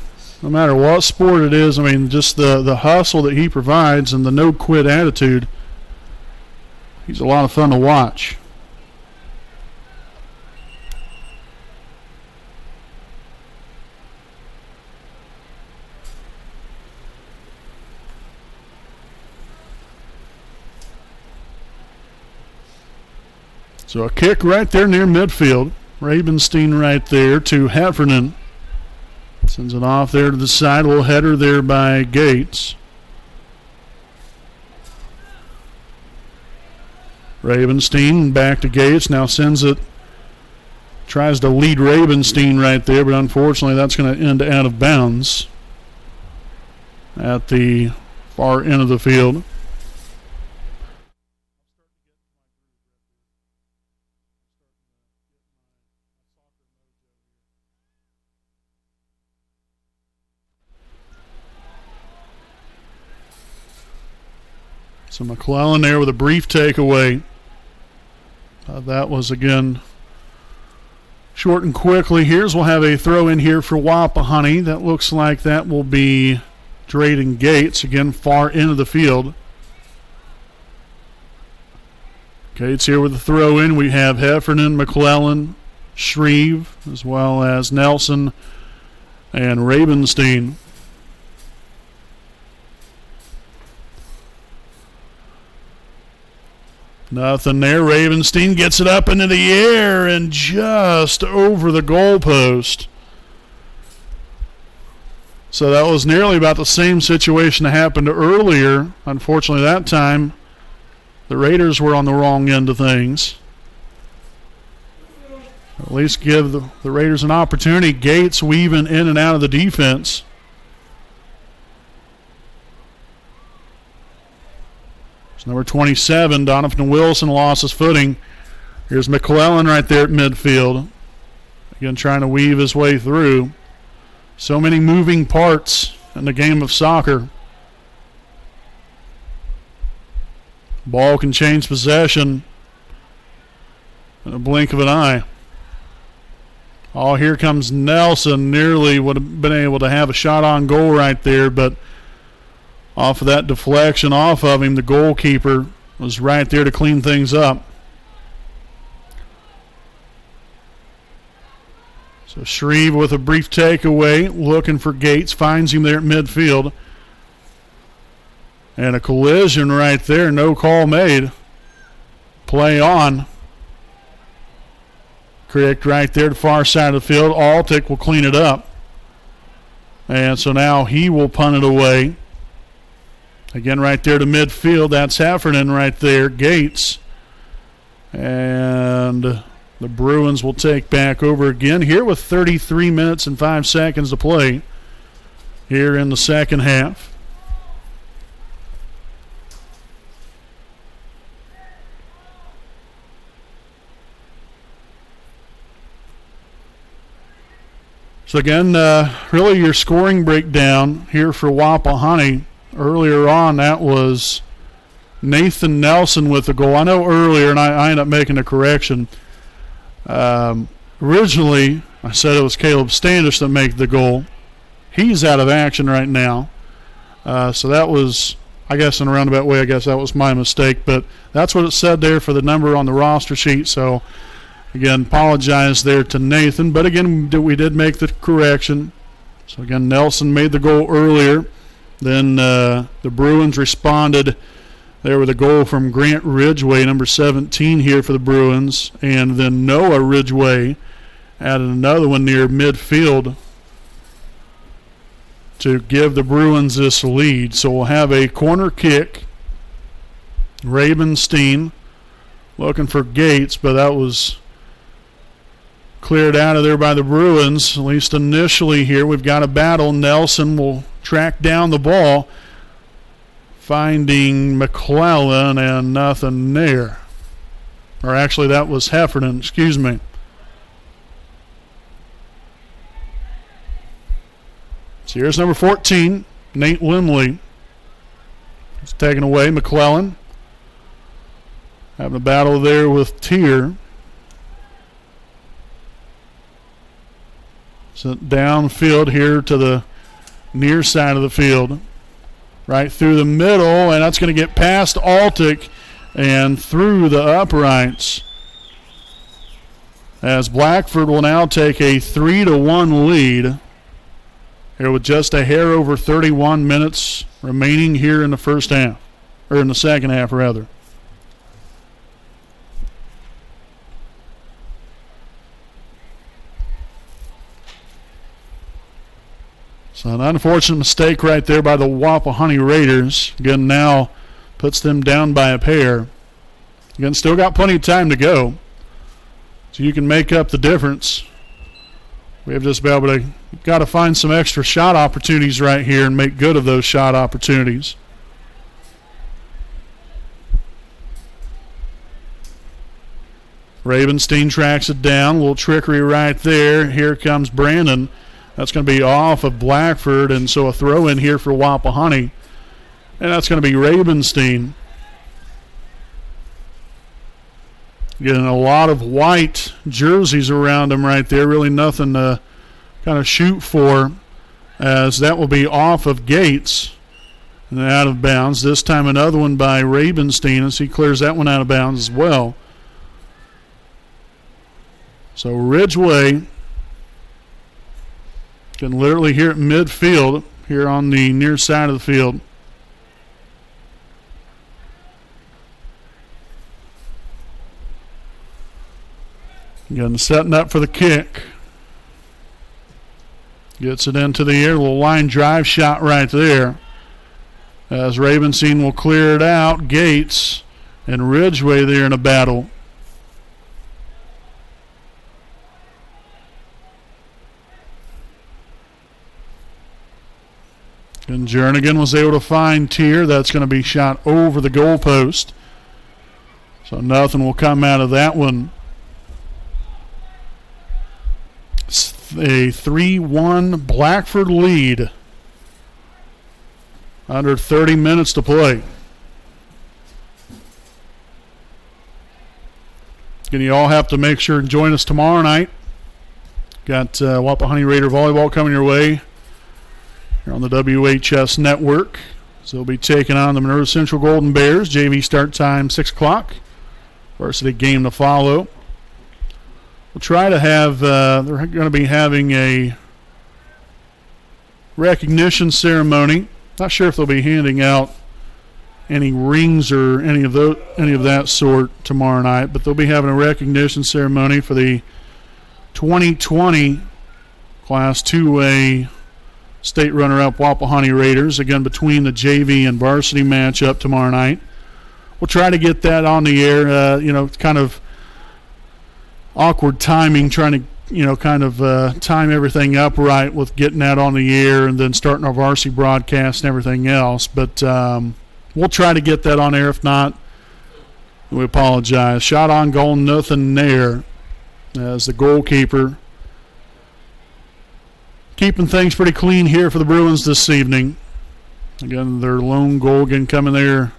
No matter what sport it is, I mean, just the hustle that he provides and the no-quit attitude. He's a lot of fun to watch. So a kick right there near midfield. Ravenstein right there to Heffernan. Sends it off there to the side. A little header there by Gates. Ravenstein back to Gates. Now sends it Tries to lead Ravenstein right there, but unfortunately that's going to end out of bounds at the far end of the field. So McClellan there with a brief takeaway. That was, again, short and quickly. We'll have a throw in here for Wapahani. That looks like that will be Drayden Gates, again, far into the field. Gates here with the throw in. We have Heffernan, McClellan, Shreve, as well as Nelson and Ravenstein. Nothing there. Ravenstein gets it up into the air and just over the goalpost. So that was nearly about the same situation that happened earlier. Unfortunately, that time the Raiders were on the wrong end of things. At least give the Raiders an opportunity. Gates weaving in and out of the defense. Number 27, Donovan Wilson lost his footing. Here's McClellan right there at midfield. Again, trying to weave his way through. So many moving parts in the game of soccer. Ball can change possession in a blink of an eye. Oh, here comes Nelson. Nearly would have been able to have a shot on goal right there, but off of that deflection off of him, the goalkeeper was right there to clean things up. So Shreve with a brief takeaway, looking for Gates, finds him there at midfield. And a collision right there, no call made. Play on. Correct right there to the far side of the field. Altick will clean it up. And so now he will punt it away. Again, right there to midfield. That's Heffernan right there. Gates. And the Bruins will take back over again here with 33 minutes and 5 seconds to play here in the second half. So again, really your scoring breakdown here for Wapahani. Earlier on, that was Nathan Nelson with the goal. I know earlier, and I ended up making a correction. Originally, I said it was Caleb Standish that made the goal. He's out of action right now. So that was, I guess in a roundabout way, I guess that was my mistake. But that's what it said there for the number on the roster sheet. So, again, apologize there to Nathan. But, again, we did make the correction. So, again, Nelson made the goal earlier. Then the Bruins responded there with a goal from Grant Ridgway, number 17 here for the Bruins. And then Noah Ridgway added another one near midfield to give the Bruins this lead. So we'll have a corner kick. Ravenstein looking for Gates, but that was cleared out of there by the Bruins, at least initially here. We've got a battle. Nelson will track down the ball, finding McClellan, and nothing there. Or actually, that was Heffernan, excuse me. So here's number 14, Nate Limley. It's taken away. McClellan having a battle there with Tier. Sent downfield here to the near side of the field. Right through the middle, and that's going to get past Altick and through the uprights. As Blackford will now take a 3-1 lead here with just a hair over 31 minutes remaining here in the first half, or in the second half rather. So an unfortunate mistake right there by the Wapahani Raiders. Again, now puts them down by a pair. Again, still got plenty of time to go. So you can make up the difference. We have just about got to find some extra shot opportunities right here and make good of those shot opportunities. Ravenstein tracks it down. A little trickery right there. Here comes Brandon. That's going to be off of Blackford, and so a throw in here for Wapahani. And that's going to be Ravenstein. Getting a lot of white jerseys around him right there. Really nothing to kind of shoot for, as that will be off of Gates and out of bounds. This time another one by Ravenstein as he clears that one out of bounds as well. So Ridgeway can literally hear it midfield here on the near side of the field. Again, setting up for the kick. Gets it into the air. A little line drive shot right there. As Ravenstein will clear it out. Gates and Ridgeway there in a battle. And Jernigan was able to find Tier. That's going to be shot over the goalpost. So nothing will come out of that one. It's a 3-1 Blackford lead. Under 30 minutes to play. And you all have to make sure and join us tomorrow night. Got Wapahani Raider volleyball coming your way here on the WHS network. So they'll be taking on the Monroe Central Golden Bears. JV start time 6 o'clock. Varsity game to follow. We'll try to have, they're going to be having a recognition ceremony. Not sure if they'll be handing out any rings or any of that sort tomorrow night, but they'll be having a recognition ceremony for the 2020 Class 2A state runner-up Wapahani Raiders, again between the JV and varsity matchup tomorrow night. We'll try to get that on the air. It's kind of awkward timing, trying to time everything up right with getting that on the air and then starting our varsity broadcast and everything else. But we'll try to get that on air. If not, we apologize. Shot on goal, nothing there, as the goalkeeper keeping things pretty clean here for the Bruins this evening. Again, their lone goal again coming there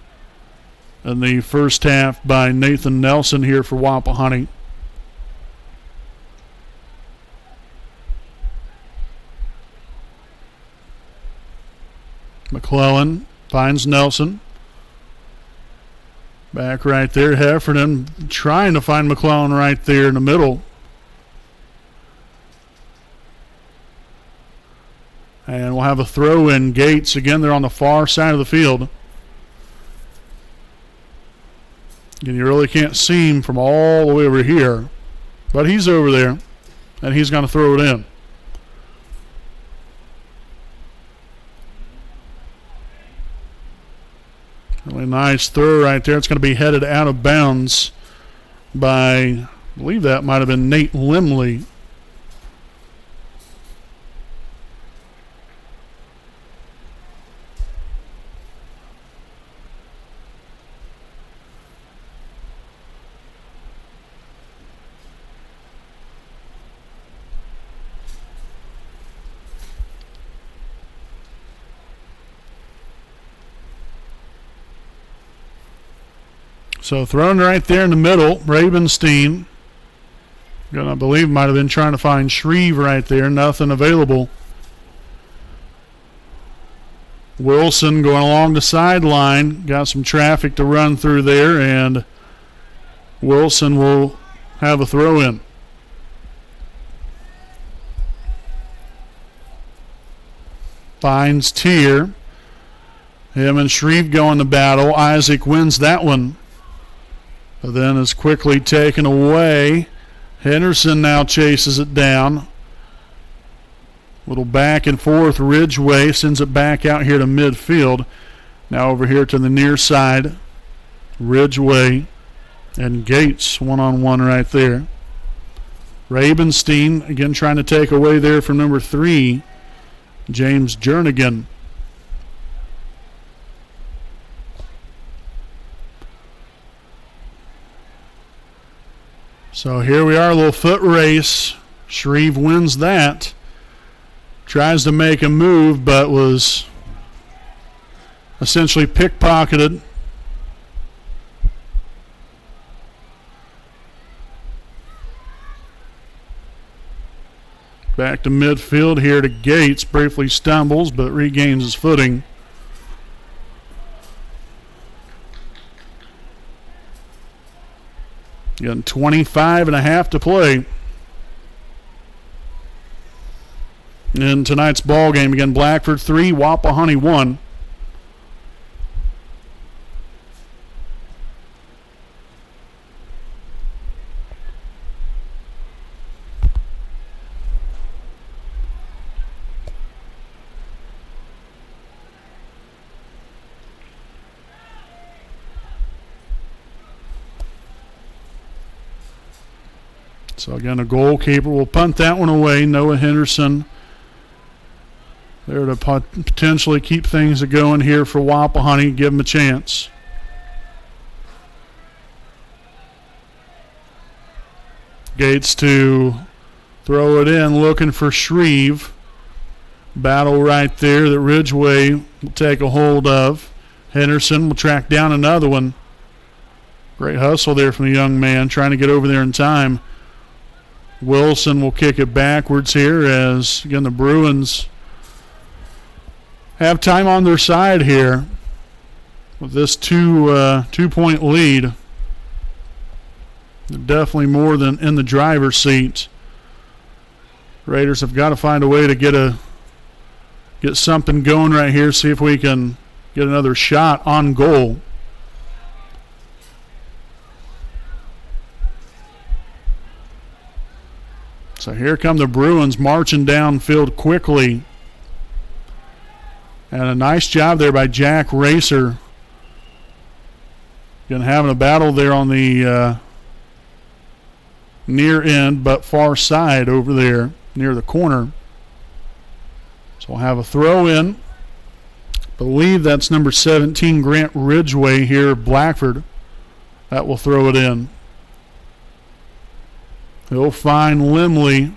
in the first half by Nathan Nelson here for Wapahani. McClellan finds Nelson. Back right there. Heffernan trying to find McClellan right there in the middle. And we'll have a throw in. Gates again. They're on the far side of the field. And you really can't see him from all the way over here. But he's over there. And he's going to throw it in. Really nice throw right there. It's going to be headed out of bounds by, I believe that might have been Nate Limley. So thrown right there in the middle, Ravenstein. I believe might have been trying to find Shreve right there. Nothing available. Wilson going along the sideline. Got some traffic to run through there, and Wilson will have a throw in. Finds Tier. Him and Shreve go in the battle. Isaac wins that one. But then is quickly taken away. Henderson now chases it down. Little back and forth. Ridgeway sends it back out here to midfield. Now over here to the near side. Ridgeway and Gates one-on-one right there. Rabenstein again trying to take away there from number 3, James Jernigan. So here we are, a little foot race. Shreve wins that. Tries to make a move, but was essentially pickpocketed. Back to midfield here to Gates. Briefly stumbles, but regains his footing. Getting 25 and a half to play in tonight's ball game. Again, Blackford 3, Wapahani 1. So again, a goalkeeper will punt that one away. Noah Henderson there to potentially keep things going here for Wapahani, give him a chance. Gates to throw it in, looking for Shreve. Battle right there that Ridgeway will take a hold of. Henderson will track down another one. Great hustle there from the young man, trying to get over there in time. Wilson will kick it backwards here as, again, the Bruins have time on their side here with this two-point lead. They're definitely more than in the driver's seat. Raiders have got to find a way to get something going right here, see if we can get another shot on goal. So here come the Bruins marching downfield quickly. And a nice job there by Jack Racer. Again, having a battle there on the near end, but far side over there near the corner. So we'll have a throw in. Believe that's number 17, Grant Ridgeway here, Blackford. That will throw it in. He'll find Limley.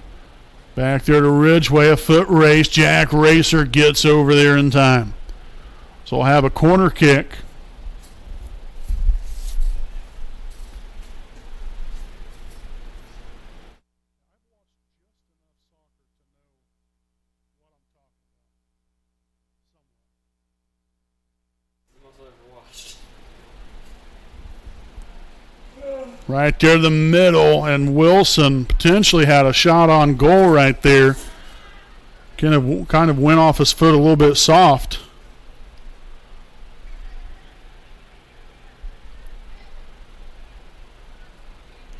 Back there to Ridgeway, a foot race. Jack Racer gets over there in time. So we'll have a corner kick. Right there in the middle, and Wilson potentially had a shot on goal right there. Kind of went off his foot a little bit soft.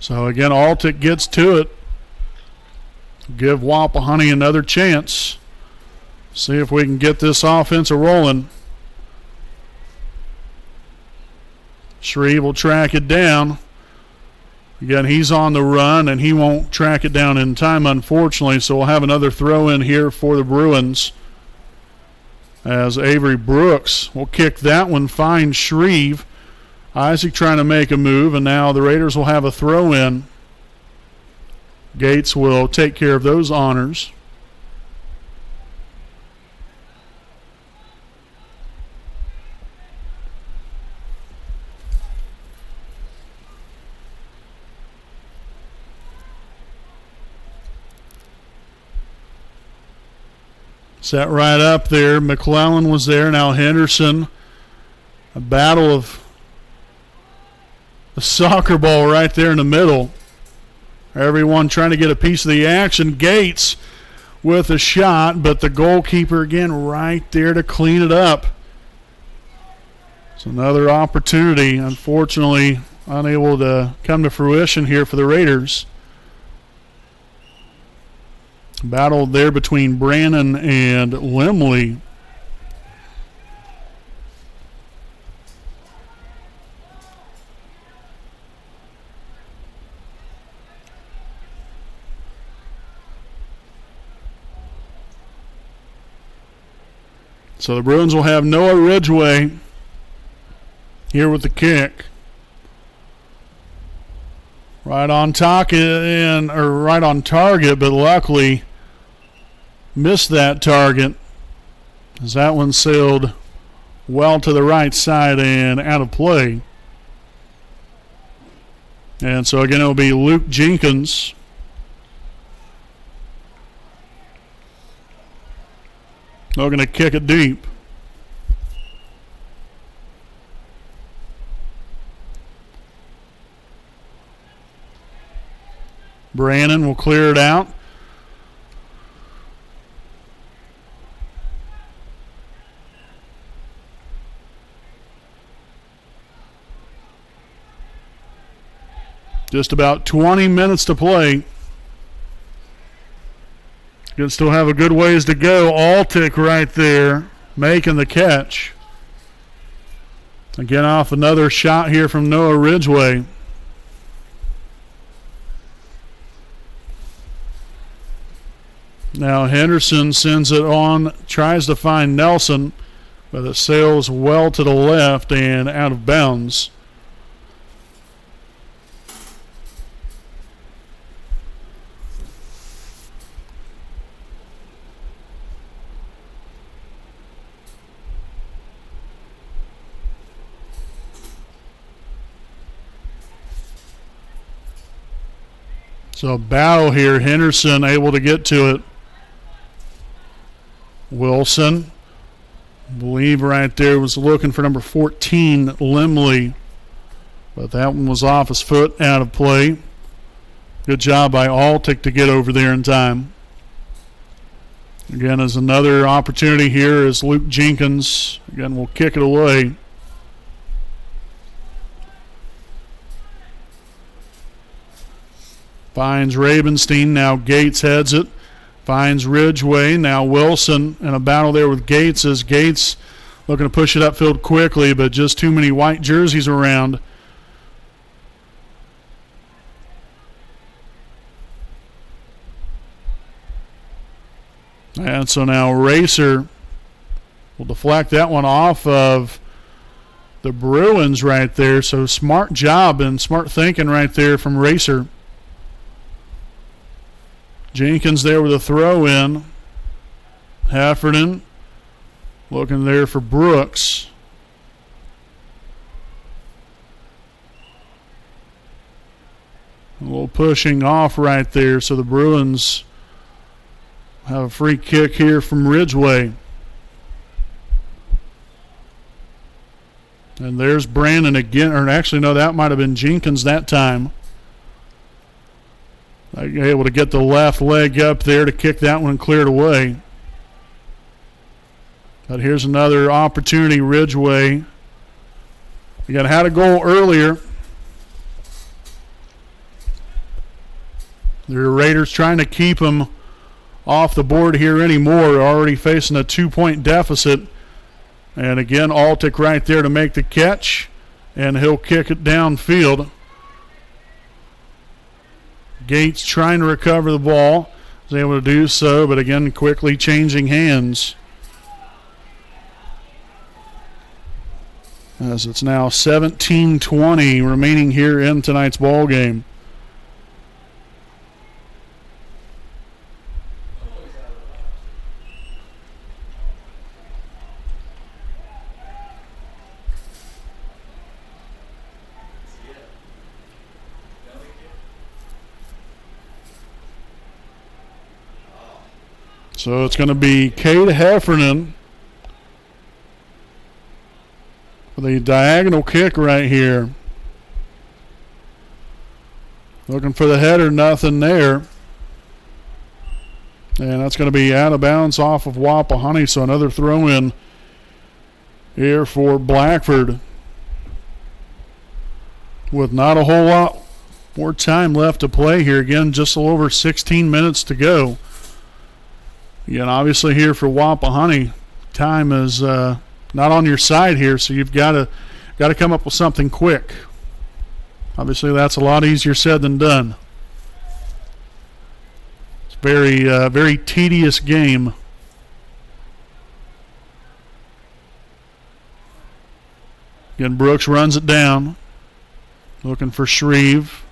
So again, Altick gets to it. Give Wapahani another chance. See if we can get this offense rolling. Shreve will track it down. Again, he's on the run, and he won't track it down in time, unfortunately, so we'll have another throw in here for the Bruins as Avery Brooks will kick that one, find Shreve. Isaac trying to make a move, and now the Raiders will have a throw in. Gates will take care of those honors. Set right up there. McClellan was there. Now Henderson. A battle of the soccer ball right there in the middle. Everyone trying to get a piece of the action. Gates with a shot, but the goalkeeper again right there to clean it up. It's another opportunity. Unfortunately, unable to come to fruition here for the Raiders. Battle there between Brannon and Limley. So the Bruins will have Noah Ridgway here with the kick. Right on right on target, but luckily missed that target as that one sailed well to the right side and out of play. And so again, it'll be Luke Jenkins. They're going to kick it deep. Brannon will clear it out. Just about 20 minutes to play. Can still have a good ways to go. Altick right there making the catch. Again, off another shot here from Noah Ridgway. Now Henderson sends it on, tries to find Nelson, but it sails well to the left and out of bounds. So a battle here. Henderson able to get to it. Wilson, I believe right there, was looking for number 14, Limley. But that one was off his foot, out of play. Good job by Altick to get over there in time. Again, as another opportunity here is Luke Jenkins. Again, will kick it away. Finds Ravenstein. Now Gates heads it. Finds Ridgway. Now Wilson in a battle there with Gates as Gates looking to push it upfield quickly, but just too many white jerseys around. And so now Racer will deflect that one off of the Bruins right there. So smart job and smart thinking right there from Racer. Jenkins there with a throw in. Heffernan looking there for Brooks. A little pushing off right there. So the Bruins have a free kick here from Ridgway. And there's Brandon again. Or actually, no, that might have been Jenkins that time. Able to get the left leg up there to kick that one and clear it away. But here's another opportunity, Ridgway. You had a goal earlier. The Raiders trying to keep them off the board here anymore. Already facing a 2-point deficit. And again, Altick right there to make the catch. And he'll kick it downfield. Gates trying to recover the ball. Was able to do so, but again, quickly changing hands. As it's now 17-20 remaining here in tonight's ball game. So it's going to be Cade Heffernan with a diagonal kick right here. Looking for the header, nothing there. And that's going to be out of bounds off of Wapahani. So another throw in here for Blackford. With not a whole lot more time left to play here. Again, just a little over 16 minutes to go. Again, obviously here for Wapahani, time is not on your side here, so you've got to come up with something quick. Obviously, that's a lot easier said than done. It's a very tedious game. Again, Brooks runs it down. Looking for Shreve.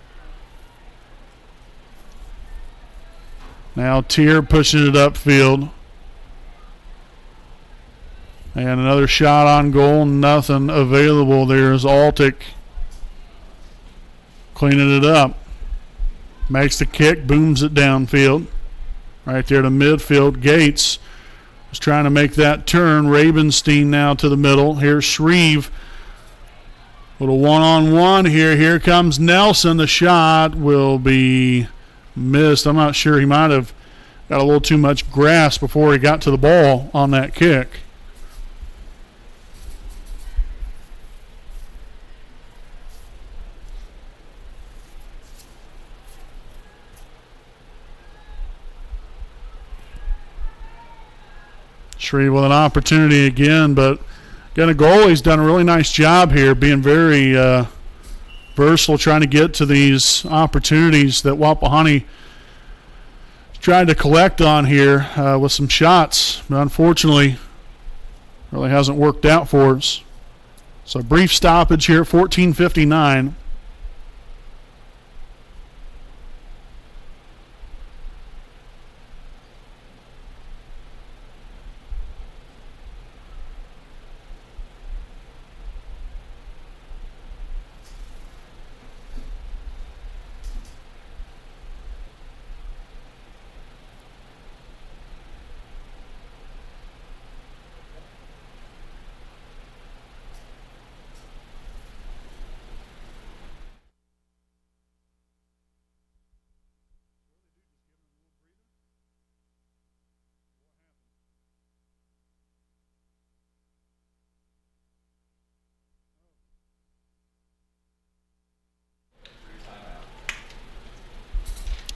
Now Tier pushing it upfield. And another shot on goal. Nothing available. There's Altick cleaning it up. Makes the kick, booms it downfield. Right there to midfield. Gates is trying to make that turn. Ravenstein now to the middle. Here's Shreve. Little one-on-one here. Here comes Nelson. The shot will be missed. I'm not sure. He might have got a little too much grasp before he got to the ball on that kick. Shreve with an opportunity again, but again, a goalie's done a really nice job here, being very versatile, trying to get to these opportunities that Wapahani tried to collect on here with some shots, but unfortunately really hasn't worked out for us. So brief stoppage here at 14:59.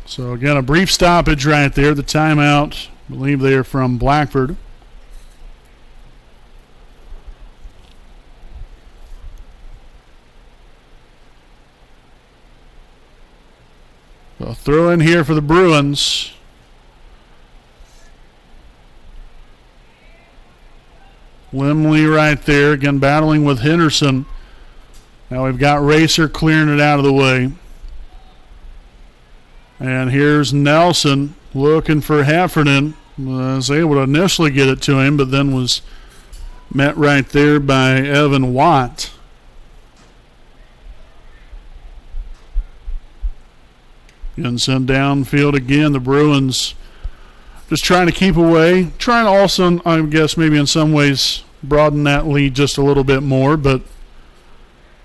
So again, a brief stoppage right there. The timeout, I believe they are from Blackford. So throw in here for the Bruins. Limley right there, again battling with Henderson. Now we've got Racer clearing it out of the way. And here's Nelson looking for Heffernan. Was able to initially get it to him, but then was met right there by Evan Watt. And sent downfield again. The Bruins just trying to keep away. Trying to also, I guess, maybe in some ways broaden that lead just a little bit more, but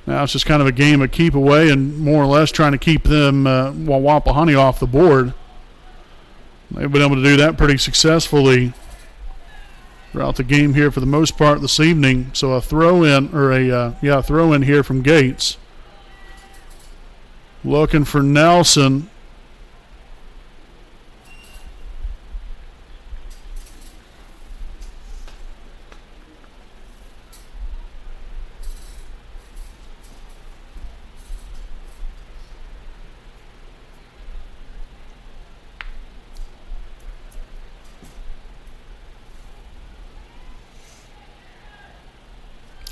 now it's just kind of a game of keep away and more or less trying to keep them, Wapahani, off the board. They've been able to do that pretty successfully throughout the game here for the most part this evening. So a throw in, or a throw in here from Gates. Looking for Nelson.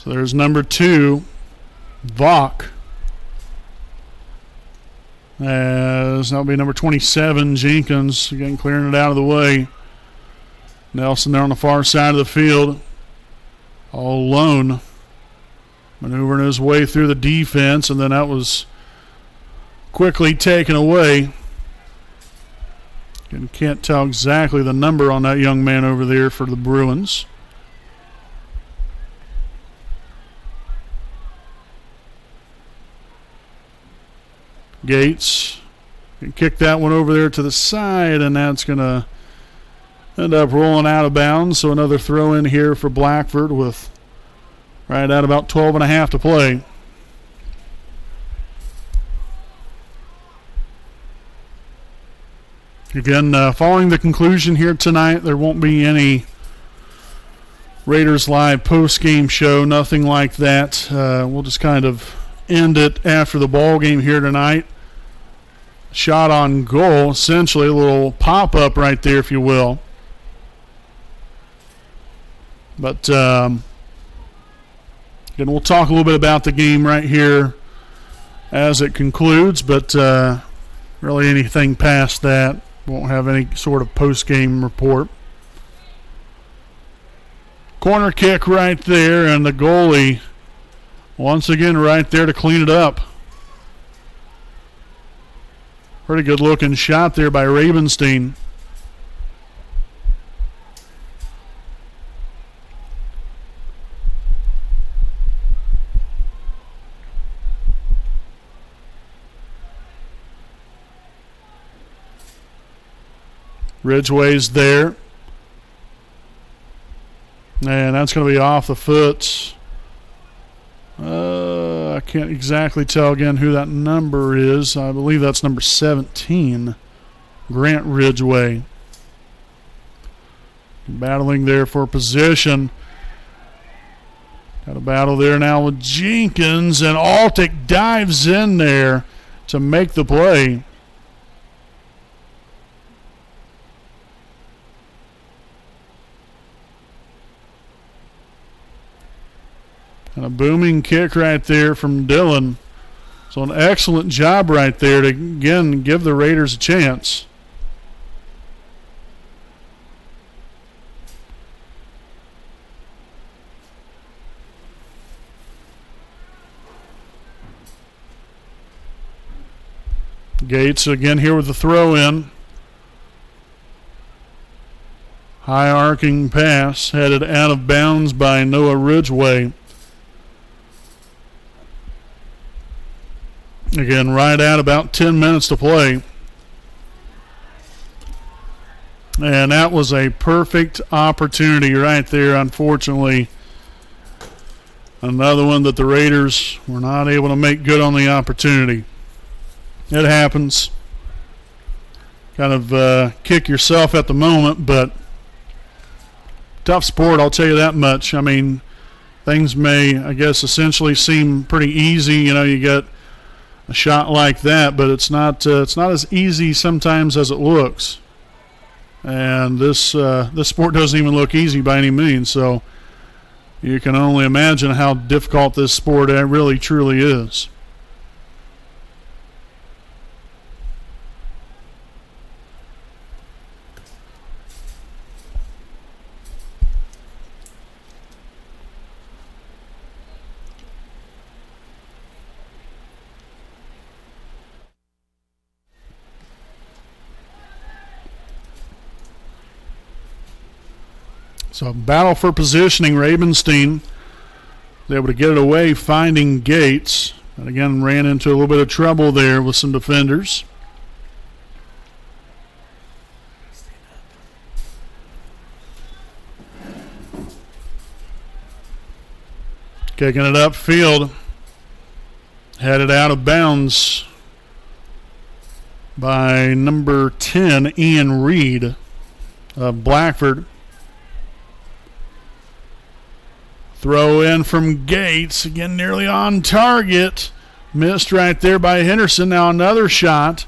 So there's number 2, Vaughn. As that'll be number 27, Jenkins, again clearing it out of the way. Nelson there on the far side of the field, all alone, maneuvering his way through the defense, and then that was quickly taken away. Again, can't tell exactly the number on that young man over there for the Bruins. Gates can kick that one over there to the side, and that's going to end up rolling out of bounds. So another throw in here for Blackford with right at about 12 and a half to play. Again, following the conclusion here tonight, there won't be any Raiders Live post-game show, nothing like that. We'll just kind of end it after the ball game here tonight. Shot on goal, essentially a little pop-up right there, if you will. But And we'll talk a little bit about the game right here as it concludes, but really anything past that, won't have any sort of post-game report. Corner kick right there, and the goalie once again right there to clean it up. Pretty good looking shot there by Ravenstein. Ridgway's there. And that's going to be off the foot. I can't exactly tell again who that number is. I believe that's number 17, Grant Ridgway. Battling there for position. Got a battle there now with Jenkins, and Altick dives in there to make the play. And a booming kick right there from Dillon. So an excellent job right there to, again, give the Raiders a chance. Gates again here with the throw in. High arcing pass headed out of bounds by Noah Ridgway. Again, right at about 10 minutes to play. And that was a perfect opportunity right there, unfortunately. Another one that the Raiders were not able to make good on the opportunity. It happens. Kind of kick yourself at the moment, but tough sport, I'll tell you that much. I mean, things may, I guess, essentially seem pretty easy. You know, you get a shot like that, but it's not as easy sometimes as it looks. And this sport doesn't even look easy by any means. So you can only imagine how difficult this sport really truly is. So battle for positioning. Ravenstein was able to get it away, finding Gates. And again, ran into a little bit of trouble there with some defenders. Kicking it upfield. Headed out of bounds by number 10, Ian Reed of Blackford. Throw in from Gates, again nearly on target. Missed right there by Henderson. Now another shot.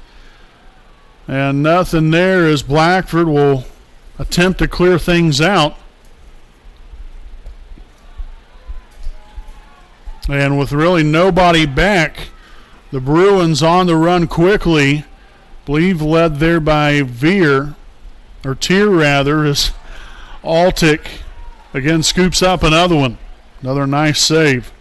And nothing there as Blackford will attempt to clear things out. And with really nobody back, the Bruins on the run quickly. I believe led there by Tier rather, as Altick again scoops up another one. Another nice save.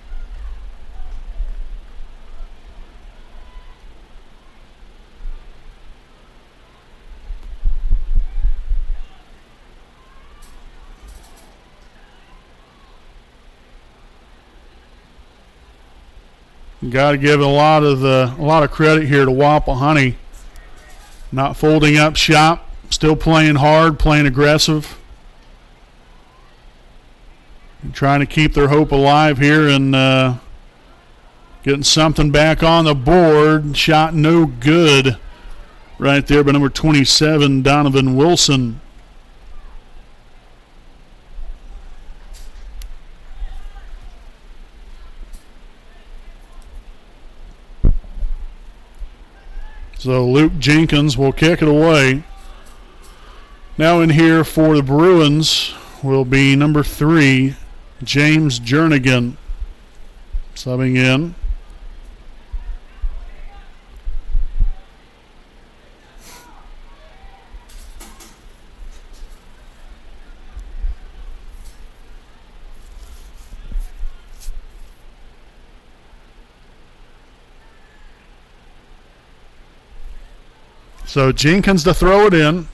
Got to give a lot of credit here to Wapahani. Not folding up shop, still playing hard, playing aggressive. Trying to keep their hope alive here and getting something back on the board. Shot no good right there by number 27, Donovan Wilson. So Luke Jenkins will kick it away. Now in here for the Bruins will be number 3, James Jernigan. subbing in. So Jenkins to throw it in.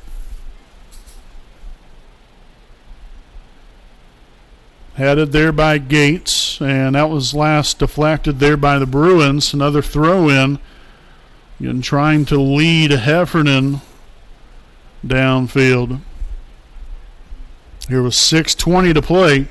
Headed there by Gates, and that was last deflected there by the Bruins. Another throw in. Again, trying to lead Heffernan downfield. Here was 6:20 to play.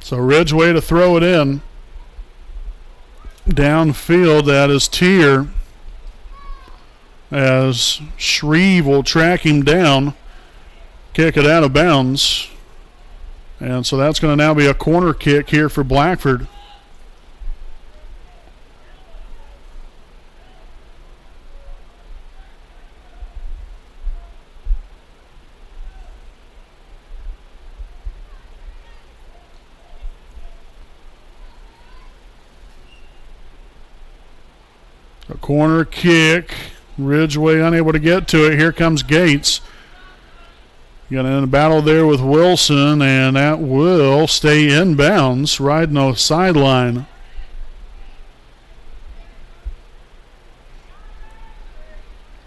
So Ridgway to throw it in. Downfield, that is Tier. As Shreve will track him down, kick it out of bounds. And so that's going to now be a corner kick here for Blackford. A corner kick. Ridgway unable to get to it. Here comes Gates. Got in a battle there with Wilson, and that will stay inbounds, riding the sideline.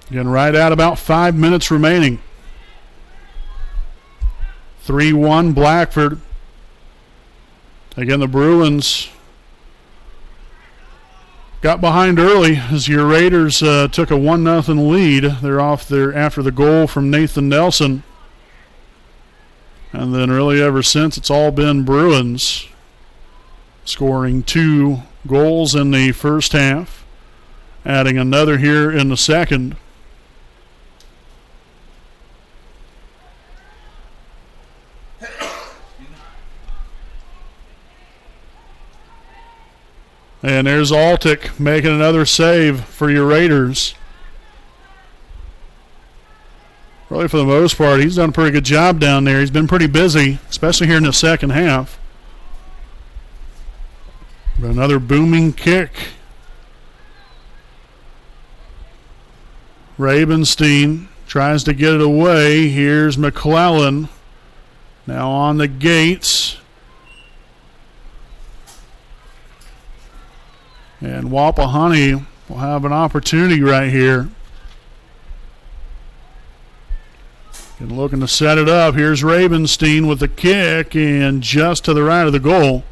Again, right at about 5 minutes remaining. 3-1 Blackford. Again, the Bruins got behind early as your Raiders took a 1-0 lead. They're off there after the goal from Nathan Nelson. And then really ever since, it's all been Bruins, scoring 2 goals in the first half, adding another here in the second. And there's Altick making another save for your Raiders. Really, for the most part, he's done a pretty good job down there. He's been pretty busy, especially here in the second half. Another booming kick. Ravenstein tries to get it away. Here's McClellan. Now on the Gates. And Wapahani will have an opportunity right here. And looking to set it up. Here's Ravenstein with the kick, and just to the right of the goal.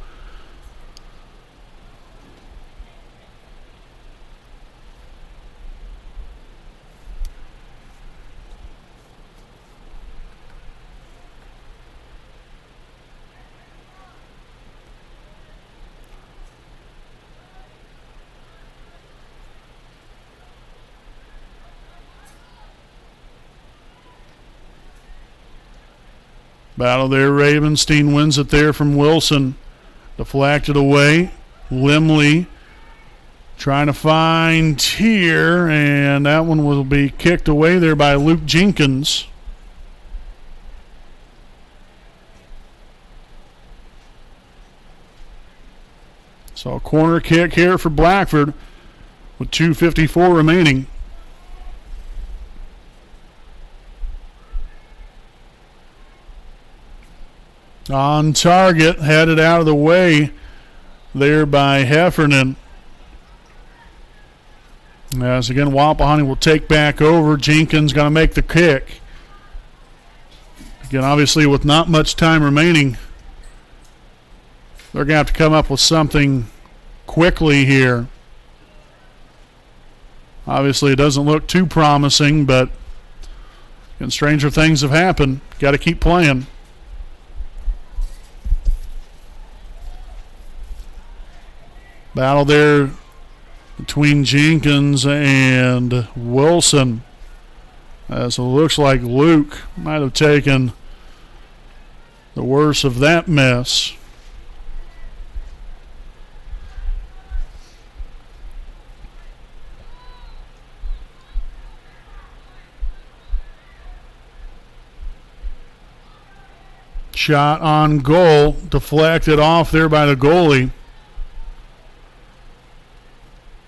Battle there. Ravenstein wins it there from Wilson. Deflected away. Limley trying to find Tier, and that one will be kicked away there by Luke Jenkins. So a corner kick here for Blackford with 2:54 remaining. On target, headed out of the way there by Heffernan. As again, Wapahani will take back over. Jenkins going to make the kick. Again, obviously with not much time remaining, they're going to have to come up with something quickly here. Obviously, it doesn't look too promising, but again, stranger things have happened. Got to keep playing. Battle there between Jenkins and Wilson. As it looks like Luke might have taken the worst of that mess. Shot on goal, deflected off there by the goalie.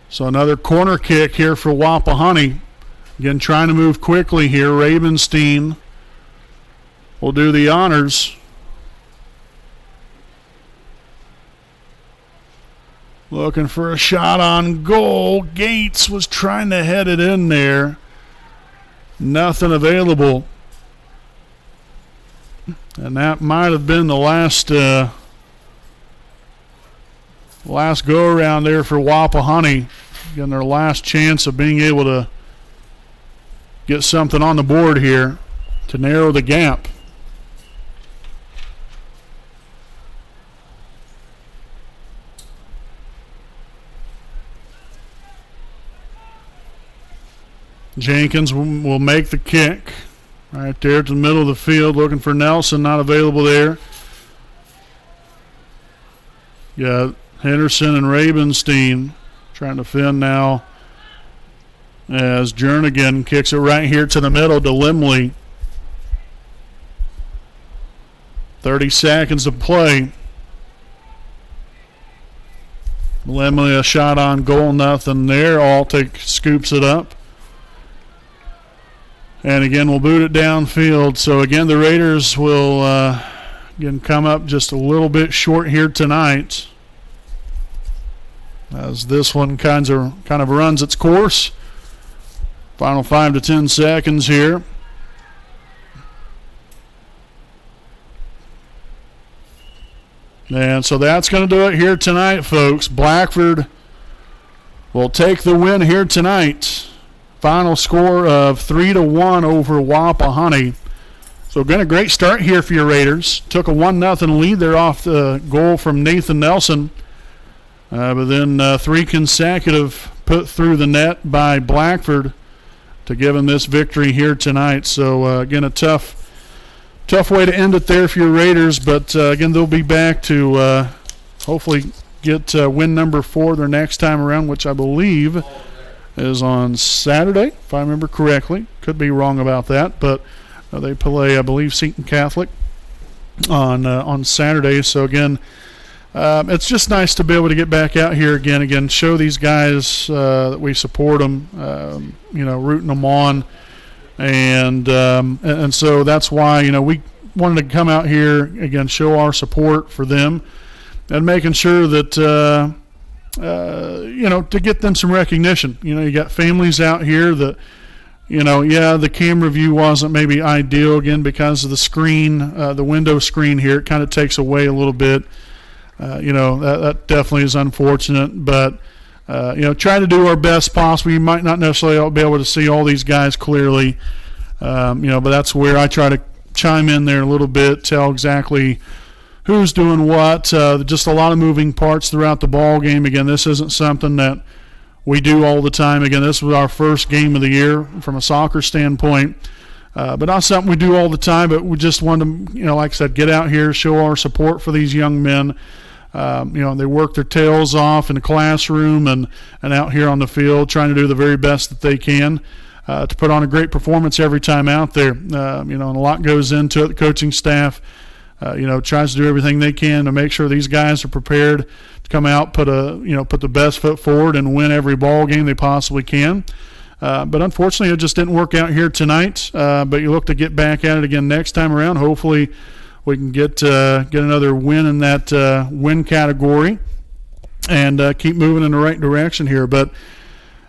So another corner kick here for Wapahani. Again, trying to move quickly here. Ravenstein will do the honors. Looking for a shot on goal. Gates was trying to head it in there. Nothing available. And that might have been the last go around there for Wapahani. Again, their last chance of being able to get something on the board here to narrow the gap. Jenkins will make the kick. Right there to the middle of the field, looking for Nelson, not available there. Got Henderson and Ravenstein trying to fend now as Jernigan kicks it right here to the middle to Limley. 30 seconds to play. Limley a shot on goal, nothing there. Altic scoops it up. And again, we'll boot it downfield. So again, the Raiders will again come up just a little bit short here tonight, as this one kind of runs its course. Final 5 to 10 seconds here. And so that's going to do it here tonight, folks. Blackford will take the win here tonight. Final score of 3-1 over Wapahani. So again, a great start here for your Raiders. Took a 1-0 lead there off the goal from Nathan Nelson. But then 3 consecutive put through the net by Blackford to give them this victory here tonight. So again, a tough way to end it there for your Raiders. But again, they'll be back to hopefully get win number 4 their next time around, which I believe is on Saturday, if I remember correctly. Could be wrong about that, but they play, I believe, Seton Catholic on Saturday. So again, it's just nice to be able to get back out here again, show these guys that we support them, rooting them on, and so that's why we wanted to come out here again, show our support for them, and making sure that. To get them some recognition. You got families out here that, the camera view wasn't maybe ideal again because of the screen, the window screen here. It kind of takes away a little bit. That definitely is unfortunate, but, try to do our best possible. You might not necessarily be able to see all these guys clearly, but that's where I try to chime in there a little bit, tell exactly who's doing what. Just a lot of moving parts throughout the ball game. Again, this isn't something that we do all the time. Again, this was our first game of the year from a soccer standpoint, but not something we do all the time. But we just wanted to, like I said, get out here, show our support for these young men. They work their tails off in the classroom and out here on the field, trying to do the very best that they can to put on a great performance every time out there. And a lot goes into it. The coaching staff tries to do everything they can to make sure these guys are prepared to come out, put the best foot forward and win every ball game they possibly can. But unfortunately, it just didn't work out here tonight. But you look to get back at it again next time around. Hopefully, we can get another win in that win category and keep moving in the right direction here. But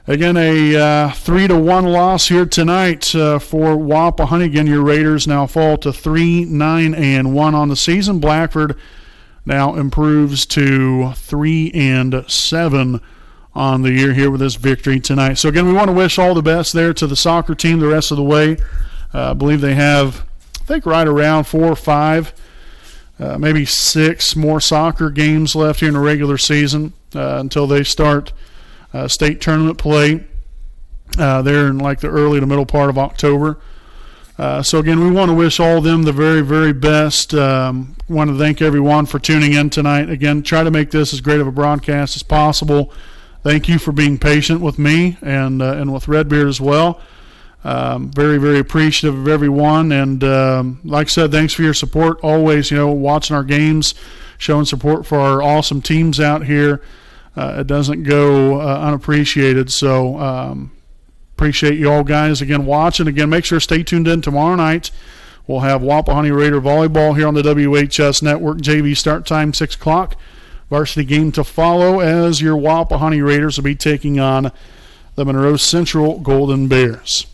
again, a 3-1 loss here tonight for Wapahani. Again, your Raiders now fall to 3-9-1 on the season. Blackford now improves to 3-7 on the year here with this victory tonight. So again, we want to wish all the best there to the soccer team the rest of the way. I believe they have, right around 4 or 5, maybe 6 more soccer games left here in the regular season until they start state tournament play there in like the early to middle part of October. So again, we want to wish all of them the very, very best. Want to thank everyone for tuning in tonight. Again, try to make this as great of a broadcast as possible. Thank you for being patient with me and with Redbeard as well. Very, very appreciative of everyone. And like I said, thanks for your support. Always, watching our games, showing support for our awesome teams out here. It doesn't go unappreciated. So appreciate you all guys again watching. Again, make sure to stay tuned in tomorrow night. We'll have Wapahani Raider volleyball here on the WHS Network. JV start time 6 o'clock. Varsity game to follow as your Wapahani Raiders will be taking on the Monroe Central Golden Bears.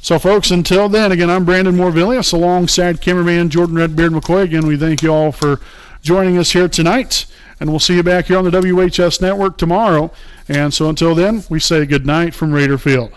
So, folks, until then, again, I'm Brandon Morvillius alongside cameraman Jordan Redbeard McCoy. Again, we thank you all for joining us here tonight, and we'll see you back here on the WHS Network tomorrow. And so until then, we say good night from Raider Field.